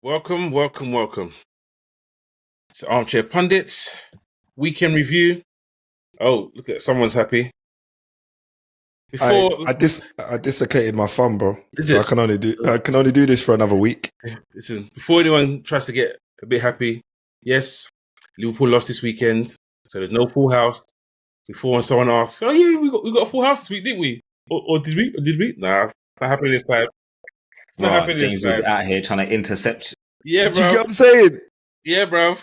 Welcome. It's Armchair Pundits, weekend review. Oh, look at someone's happy. I dislocated my thumb, bro. I can only do this for another week. Listen, before anyone tries to get a bit happy, yes, Liverpool lost this weekend, so there's no full house. Before when someone asks, "Oh yeah, we got a full house this week, didn't we? Or did we? Nah, it's not happening this time. It's not happening James this time. is out here trying to intercept. Yeah, bro. Do you get what I'm saying? Yeah, bro.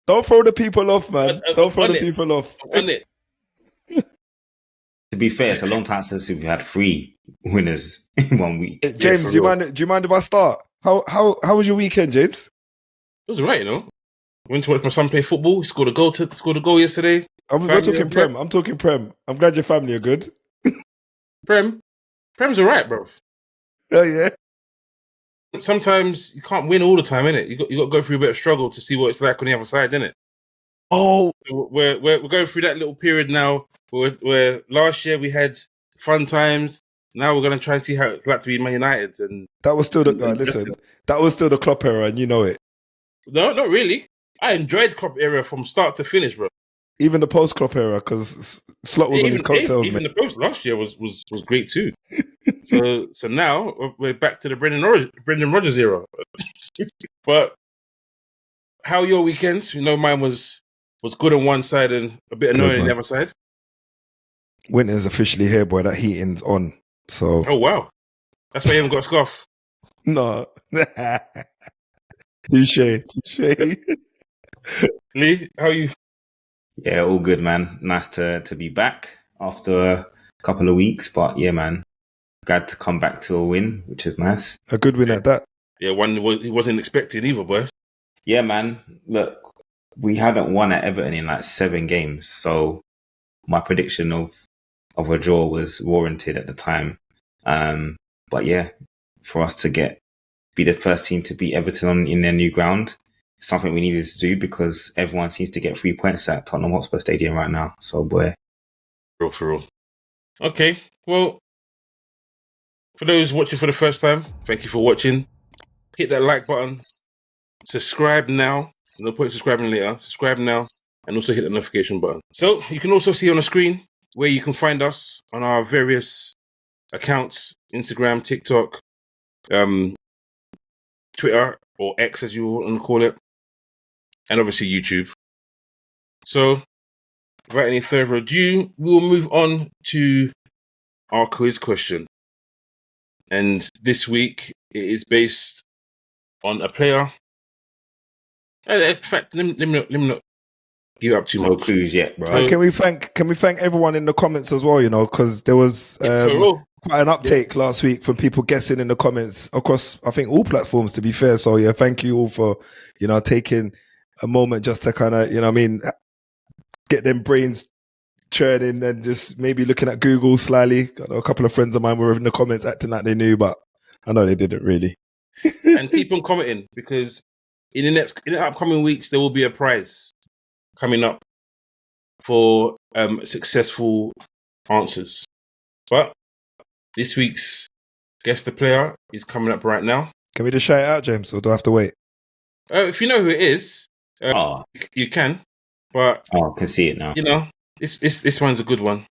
Don't throw the people off, man. Don't throw the people off. On it. To be fair, it's a long time since we've had 3 winners in 1 week. James, do you mind if I start? How was your weekend, James? It was alright, Went to watch my son play football. He scored a goal yesterday. We're talking Prem. I'm talking Prem. I'm glad your family are good. Prem's alright, bro. Oh yeah. Sometimes you can't win all the time, innit? You got to go through a bit of struggle to see what it's like on the other side, innit? Oh, so we're going through that little period now where last year we had fun times. Now we're going to try and see how it's like to be Man United, and that was still that was still the Klopp era, and you know it. No, not really. I enjoyed Klopp era from start to finish, bro. Even the post Klopp era, because Slot was on his coattails. Even the post last year was great too. so now we're back to the Brendan Rodgers era. But how are your weekends? Mine was good on one side and a bit annoying on the other side. Winter's officially here, boy. That heating's on. So. Oh wow, that's why you haven't got a scarf. No. Touche. Lee, how are you? Yeah, all good, man. Nice to be back after a couple of weeks, but yeah, man, glad to come back to a win, which is nice. A good win at that. Yeah, one he wasn't expected either, boy. Yeah, man. Look, we haven't won at Everton in like 7 games, so my prediction of a draw was warranted at the time. But yeah, for us to be the first team to beat Everton in their new ground, something we needed to do because everyone seems to get 3 points at Tottenham Hotspur Stadium right now. So, boy. For real. Okay, well, for those watching for the first time, thank you for watching. Hit that like button. Subscribe now. No point subscribing later. Subscribe now. And also hit the notification button. So, you can also see on the screen where you can find us on our various accounts. Instagram, TikTok, Twitter, or X as you want to call it. And obviously YouTube. So, without any further ado, we will move on to our quiz question. And this week, it is based on a player. In fact, let me not give up too much. No clues yet, bro. Can we thank everyone in the comments as well? Because there was quite an uptake last week from people guessing in the comments across, I think, all platforms. To be fair, so yeah, thank you all for taking a moment just to kind of get them brains churning and just maybe looking at Google slyly. I know a couple of friends of mine were in the comments acting like they knew, but I know they didn't really. And keep on commenting, because in the upcoming weeks there will be a prize coming up for successful answers. But this week's Guess the Player is coming up right now. Can we just shout it out, James, or do I have to wait? If you know who it is, you can. But I can see it now. This one's a good one.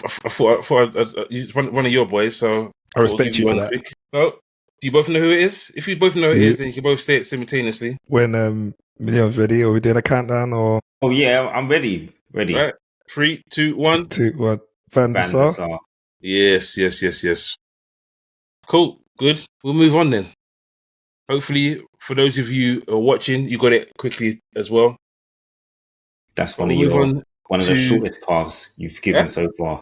I thought he's one of your boys, so I respect you for that. So, do you both know who it is? If you both know who it is, then you can both say it simultaneously. When Million's ready, are we doing a countdown or? Oh yeah, I'm ready. Right. 3, 2, 1. 2, 1. Van der Sar. Yes. Cool. Good. We'll move on then. Hopefully, for those of you who are watching, you got it quickly as well. That's one of the shortest paths you've given so far.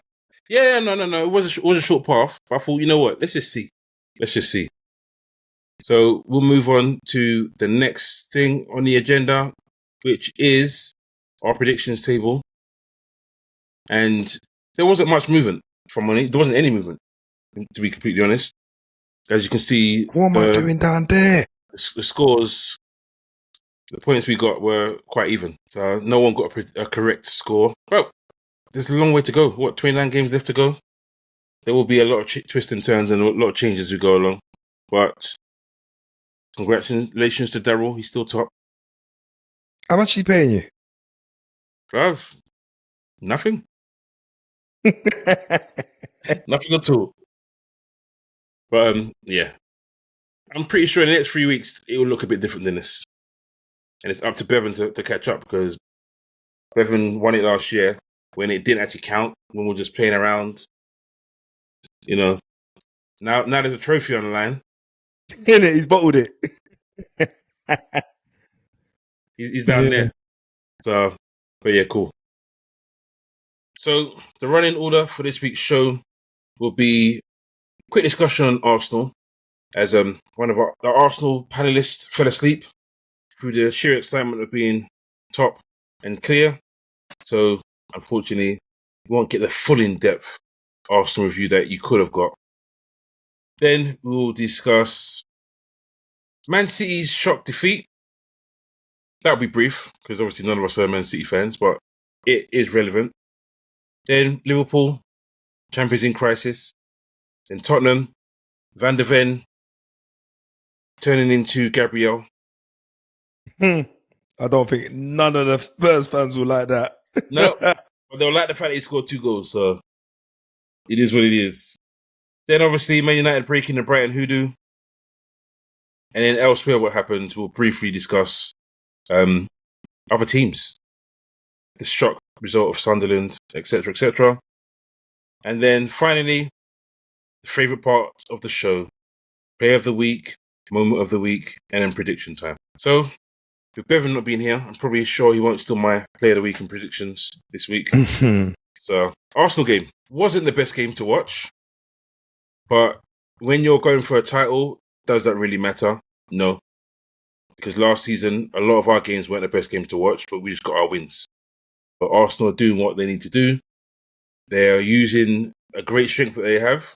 Yeah, no. It was a short path. I thought, you know what? Let's just see. So we'll move on to the next thing on the agenda, which is our predictions table. And there wasn't much movement from on it. There wasn't any movement, to be completely honest. As you can see, what am I doing down there? The scores, the points we got were quite even. So no one got a correct score. Well, there's a long way to go. 29 games left to go? There will be a lot of twists and turns and a lot of changes as we go along. But Congratulations to Daryl. He's still top. How much is he paying you? Bruv, nothing. Nothing at all. But yeah. I'm pretty sure in the next 3 weeks it will look a bit different than this. And it's up to Bevan to catch up, because Bevan won it last year when it didn't actually count, when we were just playing around. You know. Now there's a trophy on the line. He's bottled it. He's down there. So, but yeah, cool. So the running order for this week's show will be a quick discussion on Arsenal, as one of our Arsenal panelists fell asleep through the sheer excitement of being top and clear. So unfortunately, you won't get the full in-depth Arsenal review that you could have got. Then we'll discuss Man City's shock defeat. That'll be brief, because obviously none of us are Man City fans, but it is relevant. Then Liverpool, Champions in crisis. Then Tottenham, Van de Ven turning into Gabriel. I don't think none of the Spurs fans will like that. No, but they'll like the fact that he scored 2 goals, so it is what it is. Then obviously Man United breaking the Brighton Hoodoo. And then elsewhere what happened, we'll briefly discuss other teams. The shock result of Sunderland, etc., etc. And then finally, the favourite part of the show, Player of the Week, Moment of the Week, and then prediction time. So, with Bevan not being here, I'm probably sure he won't steal my Player of the Week and predictions this week. So, Arsenal game wasn't the best game to watch, but when you're going for a title, does that really matter? No. Because last season, a lot of our games weren't the best game to watch, but we just got our wins. But Arsenal are doing what they need to do. They're using a great strength that they have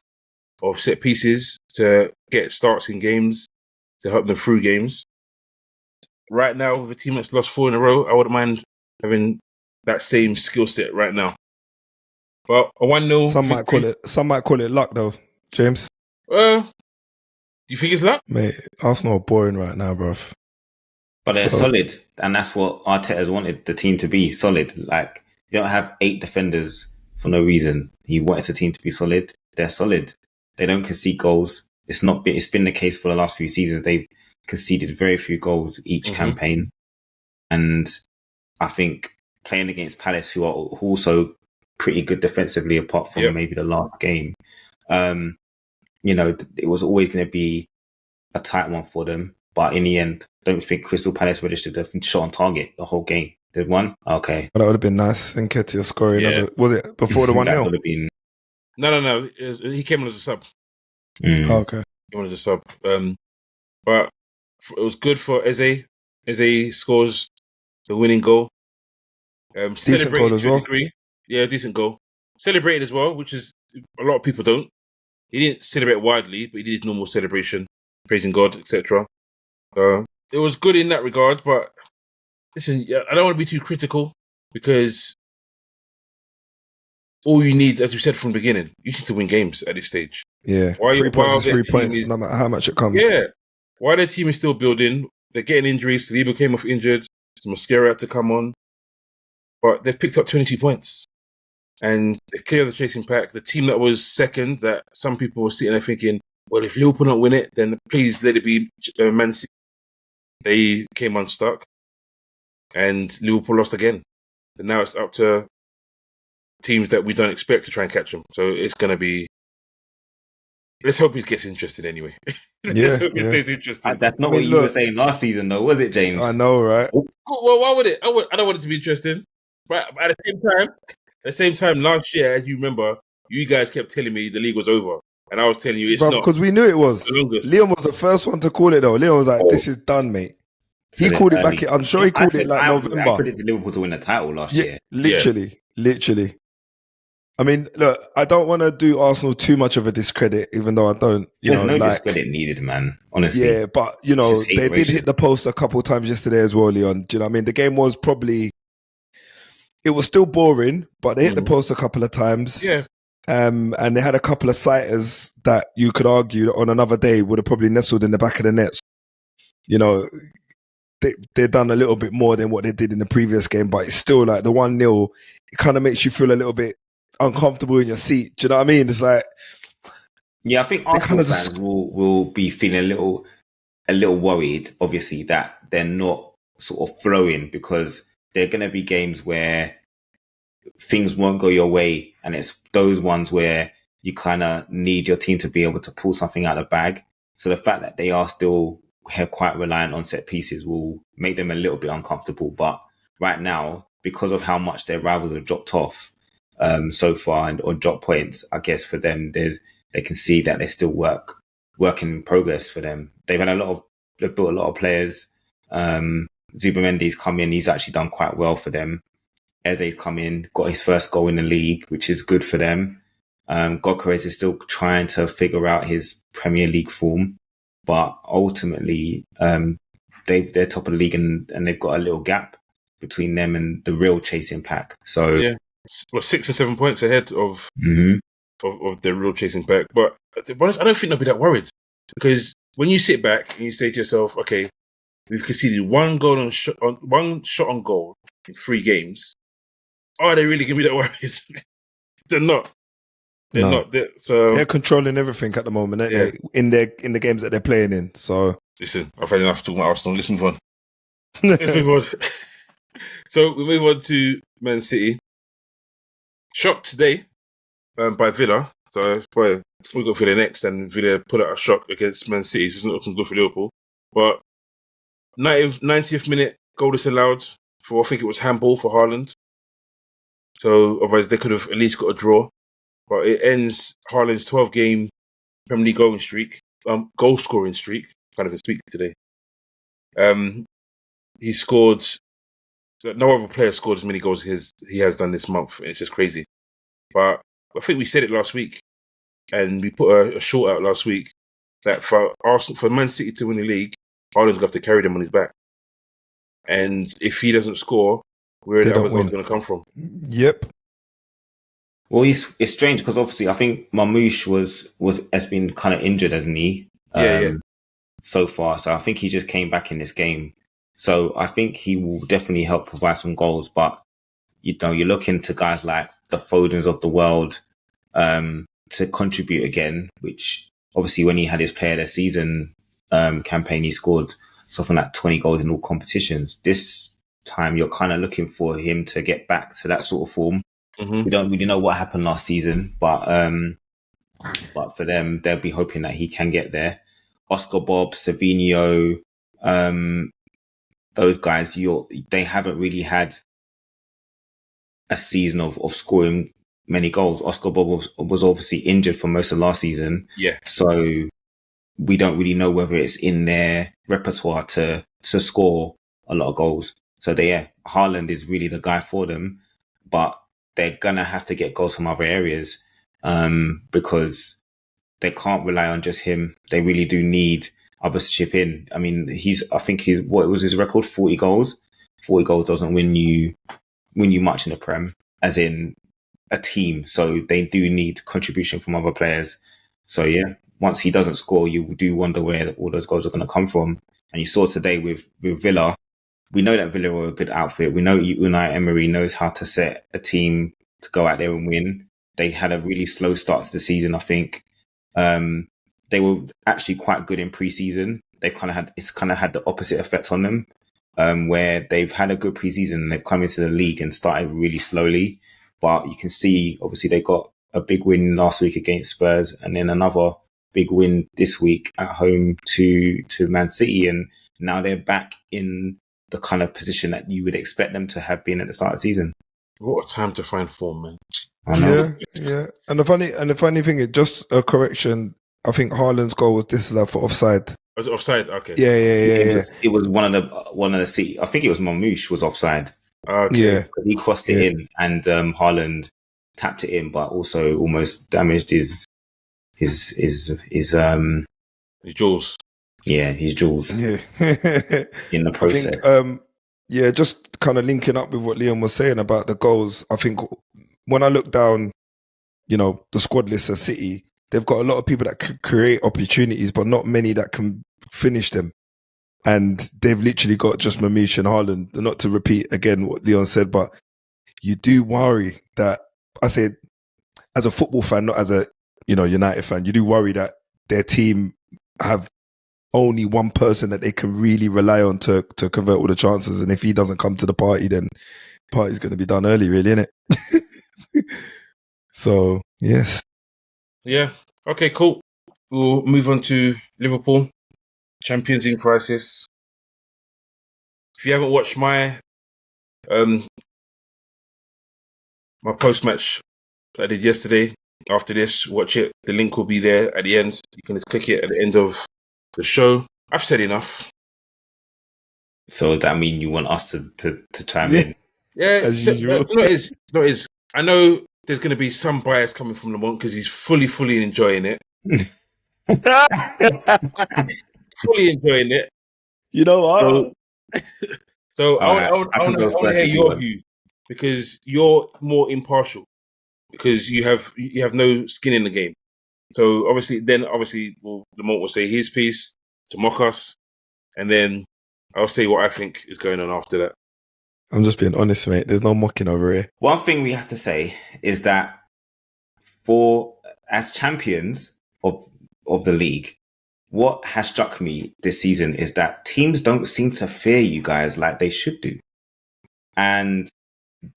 of set pieces to get starts in games, to help them through games. Right now, with a team that's lost 4 in a row, I wouldn't mind having that same skill set right now. But a 1-0. Some might call it luck, though, James. Do you think it's luck? Mate, Arsenal are boring right now, bruv. But they're solid, and that's what Arteta's wanted the team to be, solid. Like, you don't have 8 defenders for no reason. He wanted the team to be solid. They're solid. They don't concede goals. It's been the case for the last few seasons. They've conceded very few goals each campaign. And I think playing against Palace, who are also pretty good defensively, apart from maybe the last game, it was always going to be a tight one for them. But in the end, I don't think Crystal Palace registered a shot on target the whole game. Did one? Okay. Well, that would have been nice. And Nketiah scoring. Was it before the 1-0? That would have been... No. He came on as a sub. Oh, okay. He came on as a sub. But it was good for Eze. Eze scores the winning goal. Decent goal as well. Yeah, decent goal. Celebrated as well, which is a lot of people don't. He didn't celebrate widely, but he did his normal celebration, praising God, etc. It was good in that regard, but listen, I don't want to be too critical, because all you need, as we said from the beginning, you need to win games at this stage. Yeah, 3 points is 3 points, no matter how much it comes. Yeah, while their team is still building, they're getting injuries. Saliba came off injured. Mascara had to come on. But they've picked up 22 points. And they're clear of the chasing pack. The team that was second, that some people were sitting there thinking, well, if Liverpool don't win it, then please let it be Man City. They came unstuck. And Liverpool lost again. And now it's up to teams that we don't expect to try and catch them. So it's going to be... Let's hope it gets interesting anyway. Let's hope it stays interesting. That's not what you were saying last season, though, was it, James? I know, right? Well, why would it? I don't want it to be interesting. But at the same time, last year, as you remember, you guys kept telling me the league was over. And I was telling you it's not. Because we knew it was. Leon was the first one to call it, though. Leon was like, this is done, mate. He called it back. I'm sure he called it like November. I predicted Liverpool to win the title last year. Literally. I mean, look, I don't want to do Arsenal too much of a discredit, even though I don't, There's no discredit needed, man, honestly. Yeah, but, they did hit the post a couple of times yesterday as well, Leon. Do you know what I mean? The game was probably... It was still boring, but they hit the post a couple of times. Yeah. And they had a couple of sighters that you could argue on another day would have probably nestled in the back of the net. you know, they've done a little bit more than what they did in the previous game, but it's still like the 1-0, it kind of makes you feel a little bit uncomfortable in your seat. Do you know what I mean? It's like, yeah, I think Arsenal fans will be feeling a little worried, obviously, that they're not sort of flowing, because there are going to be games where things won't go your way, and it's those ones where you kind of need your team to be able to pull something out of the bag. So the fact that they are still quite reliant on set pieces will make them a little bit uncomfortable. But right now, because of how much their rivals have dropped off so far or dropped points, I guess for them, they can see that there's still work in progress for them. They've built a lot of players. Zubamendi's come in, he's actually done quite well for them. Eze's come in, got his first goal in the league, which is good for them. Gyökeres is still trying to figure out his Premier League form, but ultimately they're top of the league, and they've got a little gap between them and the real chasing pack. So yeah, well, 6 or 7 points ahead of the real chasing pack. But I don't think they'll be that worried, because when you sit back and you say to yourself, okay, we've conceded one shot on goal in 3 games. Are they really going to be that worried? They're not. They're not. They're controlling everything at the moment, aren't they? In the games that they're playing in. So listen, I've had enough talking about Arsenal. Let's move on. So we move on to Man City. Shocked today by Villa. So boy, we got Villa next, and Villa put out a shock against Man City. So it's not looking good for Liverpool. But 90th minute goal disallowed for, I think it was handball for Haaland. So otherwise they could have at least got a draw. But it ends Haaland's 12-game Premier League goal scoring streak. Kind of a streak today. He scored. No other player scored as many goals as he has done this month. It's just crazy. But I think we said it last week, and we put a short out last week, that for Man City to win the league, Haaland's going to have to carry them on his back. And if he doesn't score, where are the other goals going to come from? Yep. Well, it's strange, because obviously I think Marmoush has been kind of injured, hasn't he? So far. So I think he just came back in this game. So I think he will definitely help provide some goals. But you're looking to guys like the Fodens of the world to contribute again, which obviously when he had his player of the season campaign, he scored something like 20 goals in all competitions. This time you're kind of looking for him to get back to that sort of form. Mm-hmm. We don't really know what happened last season, but for them, they'll be hoping that he can get there. Oscar Bob, Savinho, those guys, they haven't really had a season of scoring many goals. Oscar Bob was obviously injured for most of last season. Yeah. So we don't really know whether it's in their repertoire to score a lot of goals. So Haaland is really the guy for them, but they're going to have to get goals from other areas because they can't rely on just him. They really do need others to chip in. I mean, what was his record? 40 goals. 40 goals doesn't win you much in the Prem, as in a team. So they do need contribution from other players. So yeah, once he doesn't score, you do wonder where all those goals are going to come from. And you saw today with Villa. We know that Villa are a good outfit. We know Unai Emery knows how to set a team to go out there and win. They had a really slow start to the season, I think. They were actually quite good in pre-season. It's kind of had the opposite effect on them, where they've had a good pre-season and they've come into the league and started really slowly. But you can see, obviously, they got a big win last week against Spurs, and then another big win this week at home to Man City, and now they're back in the kind of position that you would expect them to have been at the start of the season. What a time to find form, man. I know. Yeah. And the funny thing is, just a correction, I think Haaland's goal was disallowed for offside. Was it offside? Okay. Yeah. It was one of the City. I think it was Marmoush was offside. Okay. Yeah, because he crossed it in, and Haaland tapped it in, but also almost damaged his jewels. Yeah, his jewels. Yeah. In the process. I think, just kind of linking up with what Liam was saying about the goals. I think when I look down, the squad list of City, they've got a lot of people that could create opportunities, but not many that can finish them. and they've literally got just Mamouche and Haaland. Not to repeat again what Leon said, but you do worry that, I said, as a football fan, not as a United fan, you do worry that their team have only one person that they can really rely on to convert all the chances, and if he doesn't come to the party, then the party's going to be done early, really, isn't it? So yes, yeah. Okay, cool. We'll move on to Liverpool, champions in crisis. If you haven't watched my post-match that I did yesterday, after this, watch it. The link will be there at the end. You can just click it at the end of the show. I've said enough. So that mean you want us to chime in? Yeah, as usual. No, it is. I know there's going to be some bias coming from Lamont because he's fully enjoying it. Fully enjoying it. You know what? So I want to hear your want. view, because you're more impartial, because you have no skin in the game. So obviously, Lamont will say his piece to mock us, and then I'll say what I think is going on after that. I'm just being honest, mate. There's no mocking over here. One thing we have to say is that as champions of the league, what has struck me this season is that teams don't seem to fear you guys like they should do. And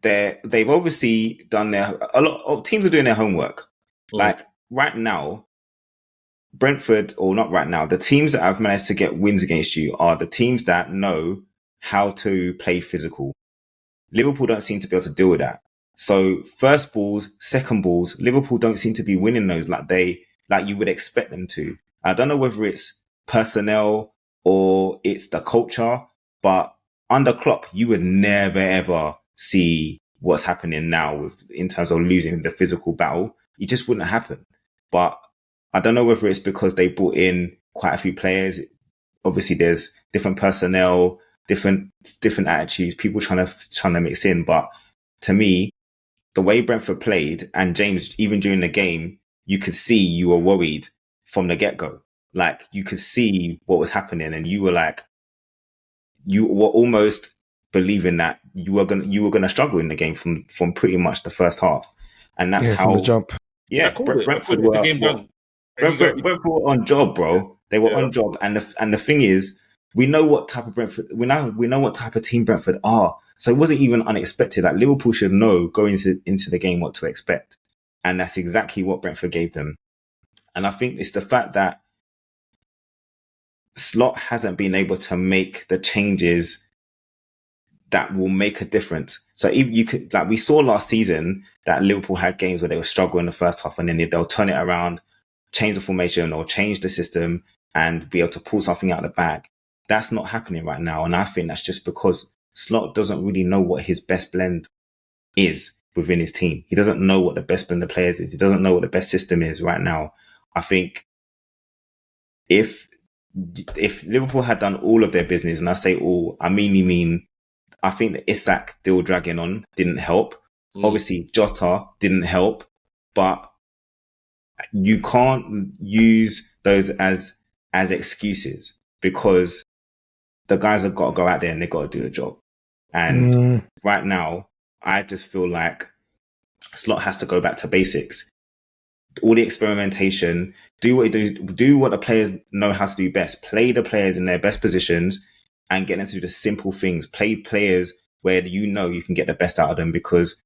they've obviously done a lot of teams are doing their homework. Like right now, Brentford, or not right now, the teams that have managed to get wins against you are the teams that know how to play physical. Liverpool don't seem to be able to deal with that. So first balls, second balls, Liverpool don't seem to be winning those like you would expect them to. I don't know whether it's personnel or it's the culture, but under Klopp, you would never ever see what's happening now in terms of losing the physical battle. It just wouldn't happen. But I don't know whether it's because they brought in quite a few players. Obviously, there's different personnel, different attitudes, people trying to mix in. But to me, the way Brentford played, and James, even during the game, you could see you were worried from the get-go. Like, you could see what was happening, and you were almost believing that you were gonna struggle in the game from pretty much the first half. And that's how from the jump. Yeah, Brentford were the game done. Brentford were on job, bro. They were on job, and the thing is, we know what type of Brentford. We know what type of team Brentford are. So it wasn't even unexpected that Liverpool should know going into the game what to expect, and that's exactly what Brentford gave them. And I think it's the fact that Slot hasn't been able to make the changes that will make a difference. So if you could, like we saw last season, that Liverpool had games where they were struggling in the first half, and then they'll turn it around, change the formation or change the system, and be able to pull something out of the bag. That's not happening right now. And I think that's just because Slot doesn't really know what his best blend is within his team. He doesn't know what the best blend of players is. He doesn't know what the best system is right now. I think if Liverpool had done all of their business, and I say all, I mean, I think the Isak deal dragging on didn't help. Obviously, Jota didn't help, but you can't use those as excuses, because the guys have got to go out there and they've got to do a job. And right now, I just feel like Slot has to go back to basics. All the experimentation, do what the players know how to do best. Play the players in their best positions and get them to do the simple things. Play players where you can get the best out of them, because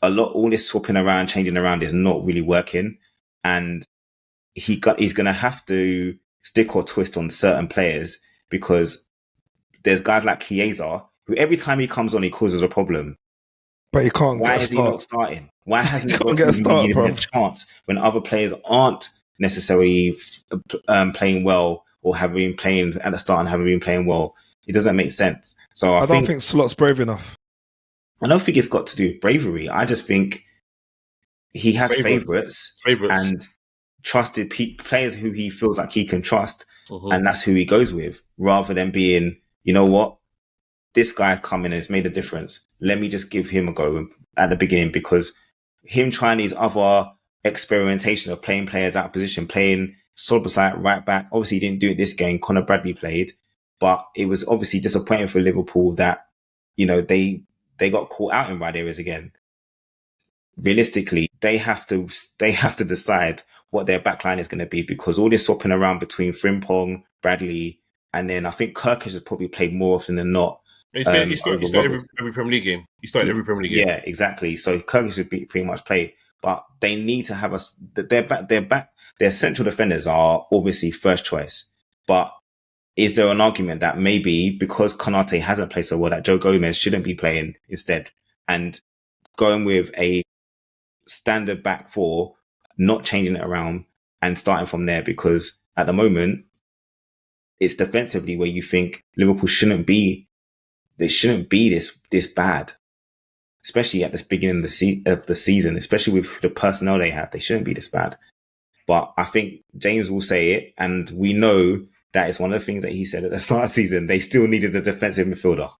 all this swapping around, changing around is not really working. And he's going to have to stick or twist on certain players, because there's guys like Chiesa who every time he comes on, he causes a problem. But he can't Why get a is start. he not starting? Why hasn't he get a start, bro? A chance when other players aren't necessarily playing well, or have been playing at the start and haven't been playing well? It doesn't make sense. So I don't think Slot's brave enough. I don't think it's got to do with bravery. I just think he has favourites and trusted players who he feels like he can trust, and that's who he goes with, rather than being, you know what, this guy's come in and has made a difference. Let me just give him a go at the beginning, because him trying these other experimentation of playing players out of position, playing Soboslai right back. Obviously, he didn't do it this game. Conor Bradley played, But it was obviously disappointing for Liverpool that, you know, they got caught out in right areas again. Realistically, they have to decide what their backline is going to be, because all this swapping around between Frimpong, Bradley, and then I think Kirkish has probably played more often than not. He started every Premier League game. He started every Premier League game. Yeah, exactly. So Kirkish should pretty much play, but they need to have their central defenders are obviously first choice. But is there an argument that maybe because Konate hasn't played so well, that Joe Gomez shouldn't be playing instead, and going with a standard back four, not changing it around and starting from there? Because at the moment, it's defensively where you think Liverpool shouldn't be. They shouldn't be this bad, especially at the beginning of the season, especially with the personnel they have. They shouldn't be this bad. But I think James will say it, and we know that it's one of the things that he said at the start of the season. They still needed a defensive midfielder.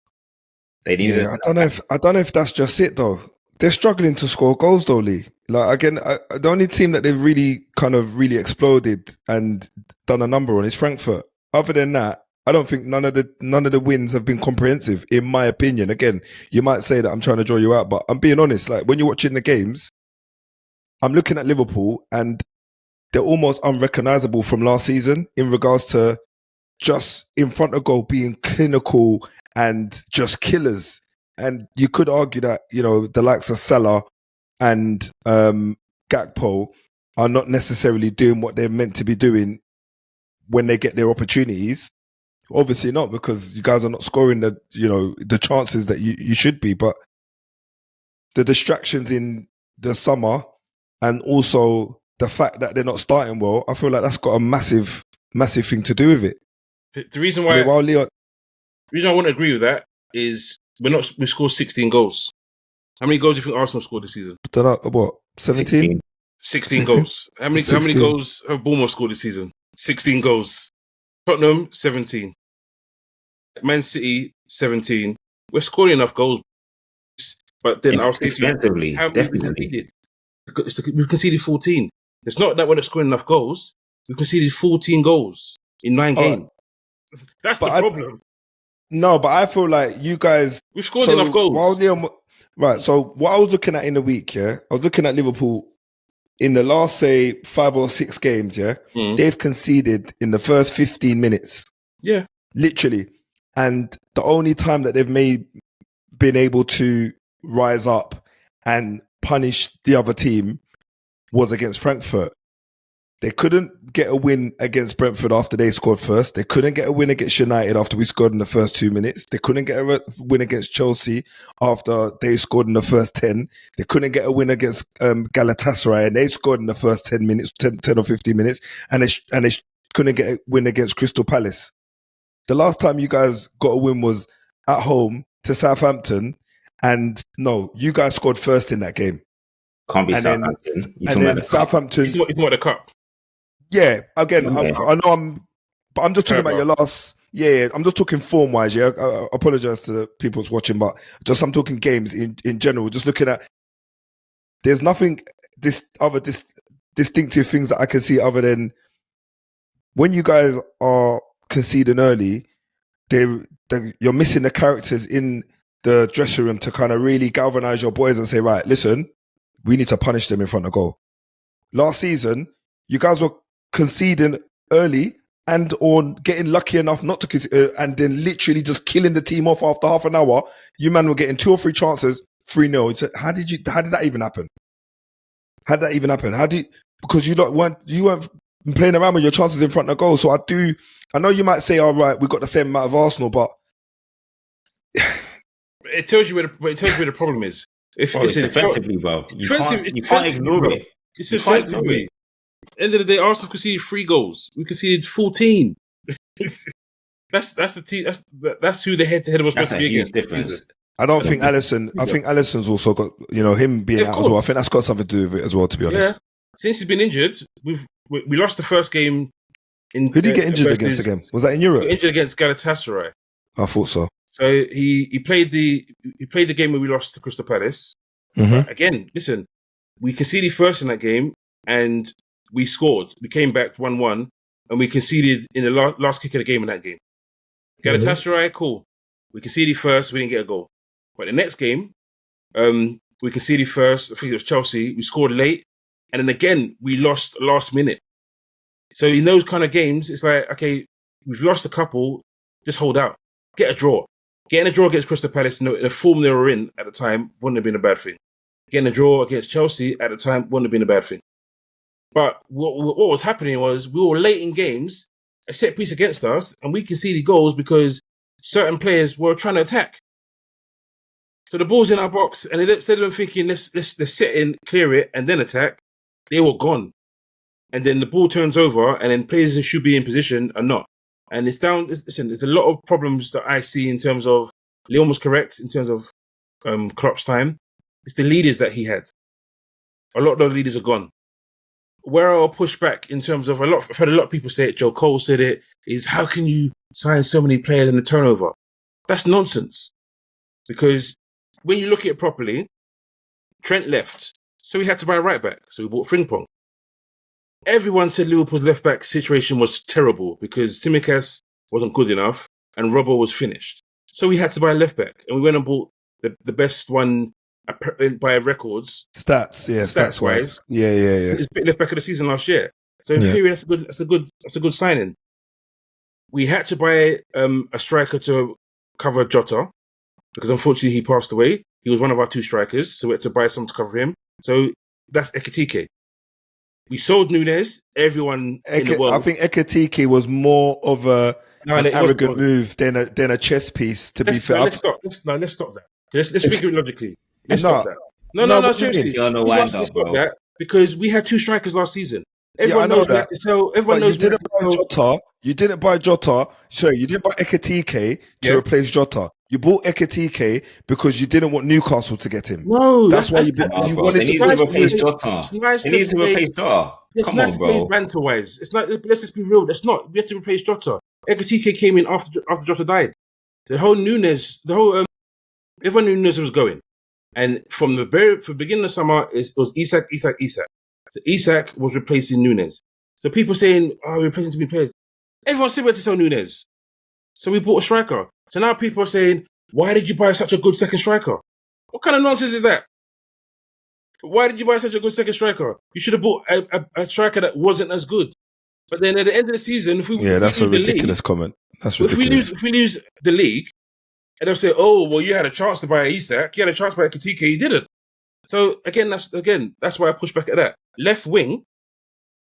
They needed. Yeah, I don't know if that's just it though. They're struggling to score goals though, Lee. Like again, the only team that they've really exploded and done a number on is Frankfurt. Other than that, I don't think none of the wins have been comprehensive, in my opinion. Again, you might say that I'm trying to draw you out, but I'm being honest. Like when you're watching the games, I'm looking at Liverpool and they're almost unrecognizable from last season in regards to just in front of goal being clinical and just killers. And you could argue that, you know, the likes of Salah and Gakpo are not necessarily doing what they're meant to be doing when they get their opportunities. Obviously not, because you guys are not scoring the chances that you should be. But the distractions in the summer and also the fact that they're not starting well, I feel like that's got a massive thing to do with it. The reason why I want to agree with that is we scored 16 goals. How many goals do you think Arsenal scored this season? I don't know, what, 17? 16 goals. How many goals have Bournemouth scored this season? 16 goals. Tottenham, 17. Man City, 17. We're scoring enough goals. But then I'll say defensively, definitely. We've conceded 14. It's not that we're not scoring enough goals. We've conceded 14 goals in 9 games. That's the problem. But I feel like you guys... We've scored enough goals. Right, so what I was looking at in the week, I was looking at Liverpool in the last, say, 5 or 6 games, they've conceded in the first 15 minutes. Yeah. Literally. And the only time that they've been able to rise up and punish the other team was against Frankfurt. They couldn't get a win against Brentford after they scored first. They couldn't get a win against United after we scored in the first 2 minutes. They couldn't get a win against Chelsea after they scored in the first 10. They couldn't get a win against Galatasaray, and they scored in the first 10 minutes, 10 or 15 minutes, and they couldn't get a win against Crystal Palace. The last time you guys got a win was at home to Southampton, and no, you guys scored first in that game. Can't be Southampton. And then Southampton. It's not the cup. Yeah, again, but I'm just talking about your last. Yeah, I'm just talking form wise. Yeah, I apologize to the people who's watching, but I'm talking games in general. Just looking at, there's nothing distinctive things that I can see other than when you guys are conceding early, you're missing the characters in the dressing room to kind of really galvanize your boys and say, right, listen, we need to punish them in front of goal. Last season, you guys were conceding early and on getting lucky enough not to concede, and then literally just killing the team off after half an hour. You man were getting 2 or 3 chances, 3-0. How did that even happen? Because you weren't playing around with your chances in front of goal. So I know you might say, all right, we got the same amount of Arsenal, but it tells you where the problem is. It's defensively, bro. You can't ignore it. It's defensively. End of the day, Arsenal conceded 3 goals. We conceded 14. That's the team. That's who the head-to-head was supposed to be against. Difference. I don't think Alisson. I think Alisson's also got, him being out as well. I think that's got something to do with it as well. To be honest, yeah. Since he's been injured, we lost the first game. Who did he get injured against again? Was that in Europe? Injured against Galatasaray. I thought so. So he played the game where we lost to Crystal Palace. Mm-hmm. Again, listen, we conceded first in that game, and we scored. We came back 1-1, and we conceded in the last kick of the game in that game. Galatasaray, cool. We conceded first, we didn't get a goal. But the next game, we conceded first. I think it was Chelsea. We scored late, and then again we lost last minute. So in those kind of games, it's like, okay, we've lost a couple. Just hold out, get a draw. Getting a draw against Crystal Palace in the form they were in at the time wouldn't have been a bad thing. Getting a draw against Chelsea at the time wouldn't have been a bad thing. But what was happening was we were late in games, a set piece against us, and we conceded goals because certain players were trying to attack. So the ball's in our box, and instead of thinking, let's sit in, clear it, and then attack, they were gone. And then the ball turns over, and then players that should be in position are not. And it's down. Listen, there's a lot of problems that I see in terms of, Leon was correct in terms of Klopp's time. It's the leaders that he had. A lot of those leaders are gone. Where I'll push back in terms of, I've heard a lot of people say it, Joe Cole said it, is how can you sign so many players in the turnover? That's nonsense. Because when you look at it properly, Trent left. So we had to buy a right back. So we bought Frimpong. Everyone said Liverpool's left back situation was terrible because Tsimikas wasn't good enough and Robbo was finished. So we had to buy a left back. And we went and bought the best one by records. Stats wise. Yeah. It's left back of the season last year. So in theory, that's a good signing. We had to buy a striker to cover Jota because unfortunately he passed away. He was one of our two strikers, so we had to buy someone to cover him. So that's Ekitike. We sold Nunes. Everyone in the world. I think Ekitike was more of an arrogant move than a chess piece. To be fair, let's stop that. Let's figure it logically. Let's stop that. No, seriously. Let's stop that because we had two strikers last season. Everyone knows we have to sell. Everyone knows we have to sell. Jota. You didn't buy Jota. Sorry, you didn't buy Ekitike to replace Jota. You bought Ekitike because you didn't want Newcastle to get him. No, that's why you bought. You wanted to replace Jota. It's nice to replace Jota. Come on, bro. Banter-wise, it's not. Let's just be real. That's not. We have to replace Jota. Ekitike came in after Jota died. The whole Nunes, everyone knew Nunes was going, and from the beginning of summer, it was Isak. So Isak was replacing Nunes. So people saying, "Oh, we're replacing too many players." Everyone said we had to sell Nunes. So we bought a striker. So now people are saying, why did you buy such a good second striker? What kind of nonsense is that? Why did you buy such a good second striker? You should have bought a striker that wasn't as good. But then at the end of the season, that's a ridiculous comment. That's ridiculous. If we lose the league, and they'll say, oh, well, you had a chance to buy Isak. You had a chance to buy Ekitike. You didn't. So that's why I push back at that. Left wing,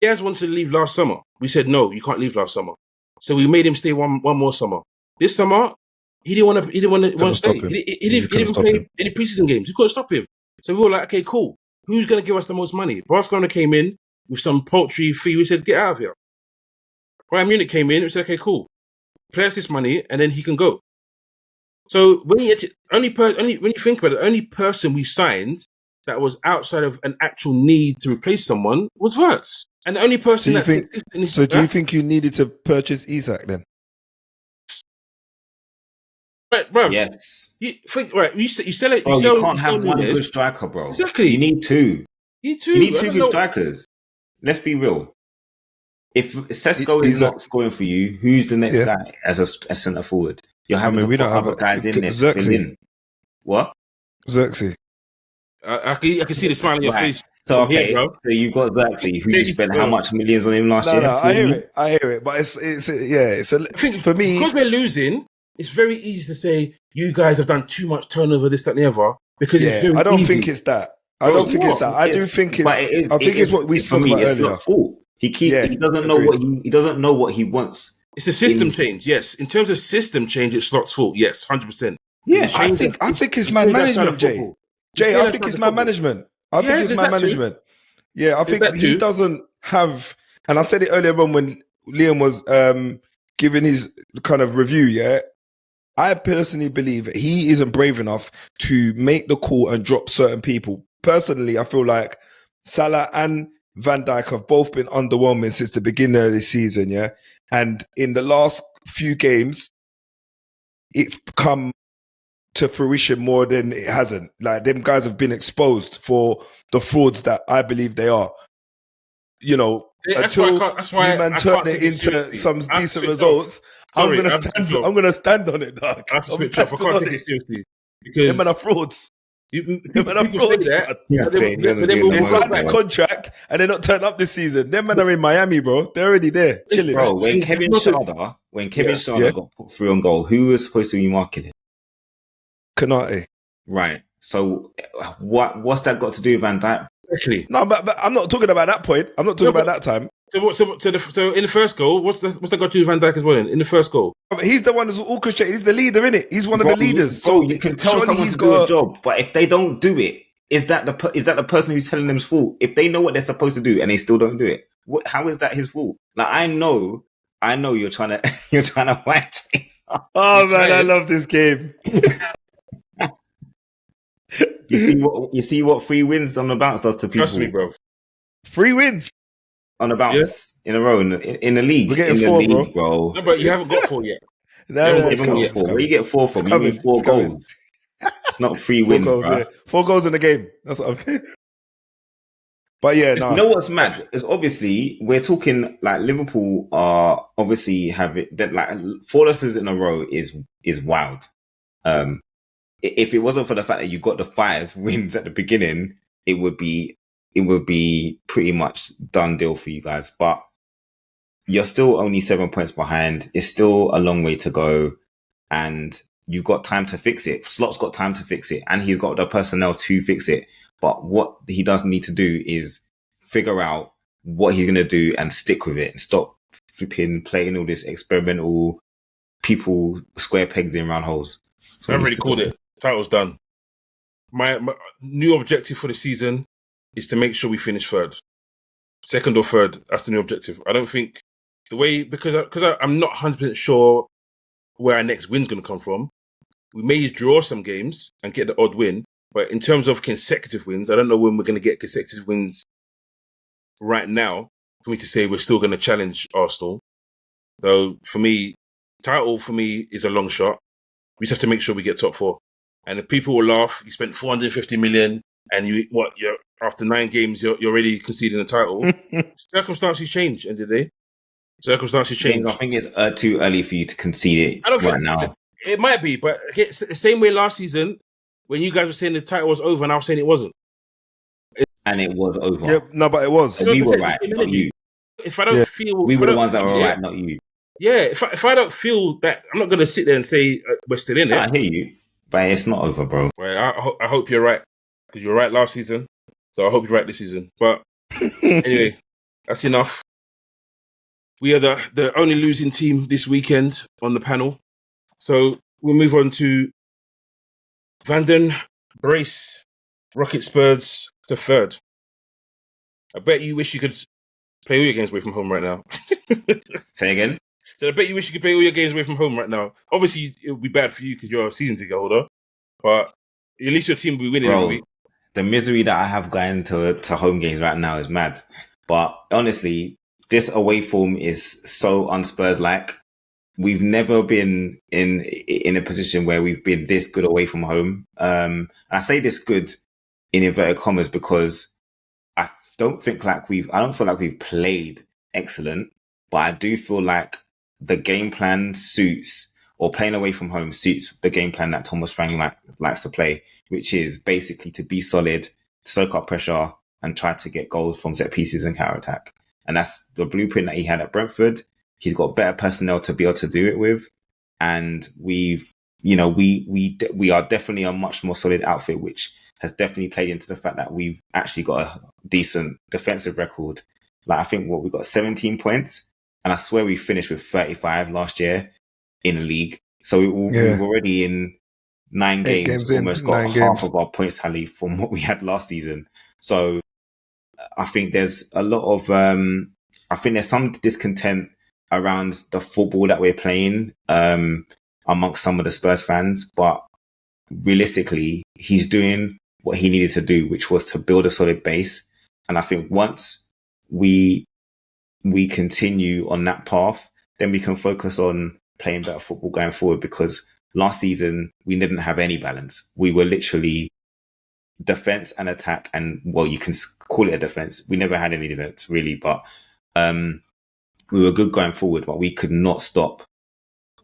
Diaz wanted to leave last summer. We said, no, you can't leave last summer. So we made him stay one more summer. This summer, he didn't want to stay. He didn't play any preseason games. We couldn't stop him. So we were like, okay, cool. Who's going to give us the most money? Barcelona came in with some paltry fee. We said, get out of here. Bayern Munich came in. We said, okay, cool. Pay us this money, and then he can go. So when you think about it, the only person we signed that was outside of an actual need to replace someone was Wirtz. And the only person do you think you needed to purchase Isak then? Right, bro. Yes. You sell it. Bro, you can't have one good striker, bro. Exactly. You need two. You need two good strikers. Let's be real. If Sesko is not scoring for you, who's the next guy as a centre forward? You're having we don't have other guys in there. Xerxes. What? Xerxes. I can see the smile on your face. So okay, so you've got Xerxes, who you spent how much millions on him last year? No, I hear it, but it's for me, because we're losing. It's very easy to say you guys have done too much turnover, this, that, and the other. Because it's very I don't easy. think it's that. I don't think it's that. I do think it's. I think it's what we spoke about earlier. It's not fault. He doesn't know he doesn't know what he wants. It's a system change, yes. In terms of system change, it's Slot's fault, yes, 100%. Yeah, I think it's man management, Jay. I think it's man management. I think it's man management. Yeah, I think he doesn't have. And I said it earlier on when Liam was giving his kind of review. Yeah. I personally believe that he isn't brave enough to make the call and drop certain people. Personally, I feel like Salah and Van Dijk have both been underwhelming since the beginning of the season, yeah? And in the last few games, it's come to fruition more than it hasn't. Like, them guys have been exposed for the frauds that I believe they are. You know, That's why until that's why you man I turn can't it take it into seriously. some I have to decent switch results. off. I'm Sorry, I have to switch off. gonna stand on it, dog. I have to I'm switch off. I standing can't on take it it. seriously Them man are because frauds. Them people, man are people say frauds, that, man. Yeah, but then, you're but then doing when the They we go most, signed back, the bro. contract and they're not turned up this season. Them men are in Miami, bro. They're already there, chilling. Bro, when There's Kevin nothing- Schade Yeah. got put through on goal, who was supposed to be marking it? Kanate. Right. So what's that got to do with Van Dijk? Actually, No, but I'm not talking about that point. I'm not talking about that time. so in the first goal, what's that got to do with Van Dijk as well? In the first goal, But he's the one who's orchestrated. He's the leader, innit? He's one of the leaders. Bro, So you can tell surely someone he's to do a got. job, but if they don't do it, is that the person who's telling them's fault? If they know what they're supposed to do and they still don't do it, how is that his fault? Like I know you're trying to white chase. Oh man, I love this game. You see what 3 wins on the bounce does to people. trust me, bro. 3 wins. On the bounce in a row in the league. We're getting in the 4, league, bro. No, but you haven't got 4 yet. No, Yeah, it's Even coming, got it's 4. Where coming. you get 4 from? It's You mean coming, 4 it's coming. goals? It's not 3 4 wins, goals, bro. yeah. 4 goals in the game. That's what I'm. But yeah, You know what's mad is obviously we're talking like Liverpool are obviously have it that like 4 losses in a row is wild. If it wasn't for the fact that you got the 5 wins at the beginning, it would be pretty much done deal for you guys. But you're still only 7 points behind. It's still a long way to go, and you've got time to fix it. Slot's got time to fix it, and he's got the personnel to fix it. But what he does need to do is figure out what he's going to do and stick with it and stop flipping playing all this experimental people square pegs in round holes. So I've already called it. Title's done. My new objective for the season is to make sure we finish 3rd. 2nd or 3rd, that's the new objective. I don't think the way, because I'm not 100% sure where our next win's going to come from. We may draw some games and get the odd win, but in terms of consecutive wins, I don't know when we're going to get consecutive wins right now for me to say we're still going to challenge Arsenal. So for me, title for me is a long shot. We just have to make sure we get top 4. And if people will laugh, you spent 450 million and you're after 9 games, you're already conceding a title. Circumstances change, end of the day. Circumstances change. I think it's too early for you to concede it right now. It might be, but it's the same way last season when you guys were saying the title was over and I was saying it wasn't. And it was over. Yeah, no, but it was. So we were right, not you. If I don't feel... We were the ones that were right, not you. Yeah, if I don't feel that, I'm not going to sit there and say we're still in it. I hear you, but it's not over, bro. Well, I hope you're right, because you were right last season, so I hope you're right this season. But anyway, that's enough. We are the only losing team this weekend on the panel. So we'll move on to Vanden, Brace, Rocket Spurs to 3rd. I bet you wish you could play all your games away from home right now. Say again? So I bet you wish you could play all your games away from home right now. Obviously, it would be bad for you because you're a season ticket holder, but at least your team will be winning every week. The misery that I have going to home games right now is mad. But honestly, this away form is so un-Spurs-like. We've never been in a position where we've been this good away from home. I say this good in inverted commas because I don't feel like we've played excellent, but I do feel like the game plan suits, or playing away from home suits the game plan that Thomas Frank likes to play, which is basically to be solid, soak up pressure, and try to get goals from set pieces and counter attack. And that's the blueprint that he had at Brentford. He's got better personnel to be able to do it with, and we are definitely a much more solid outfit, which has definitely played into the fact that we've actually got a decent defensive record. Like I think we got 17 points, and I swear we finished with 35 last year in the league. So we've already in 9 games almost got half of our points tally from what we had last season. So I think there's a lot of I think there's some discontent around the football that we're playing amongst some of the Spurs fans, but realistically, he's doing what he needed to do, which was to build a solid base. And I think once we continue on that path, then we can focus on playing better football going forward, because last season we didn't have any balance. We were literally defense and attack, and well, you can call it a defense. We never had any defense really, but We were good going forward, but we could not stop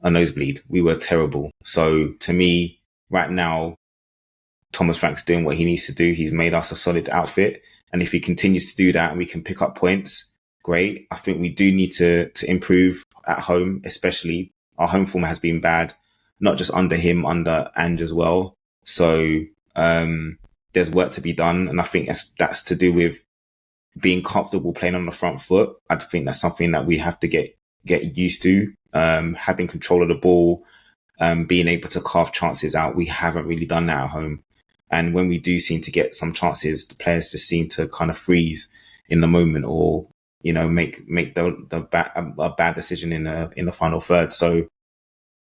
a nosebleed. We were terrible. So to me, right now, Thomas Frank's doing what he needs to do. He's made us a solid outfit. And if he continues to do that and we can pick up points, great. I think we do need to improve at home, especially. Our home form has been bad, not just under him, under Ange as well. So there's work to be done. And I think that's to do with being comfortable playing on the front foot. I think that's something that we have to get used to. Having control of the ball, being able to carve chances out. We haven't really done that at home. And when we do seem to get some chances, the players just seem to kind of freeze in the moment, or make a bad decision in the final third. So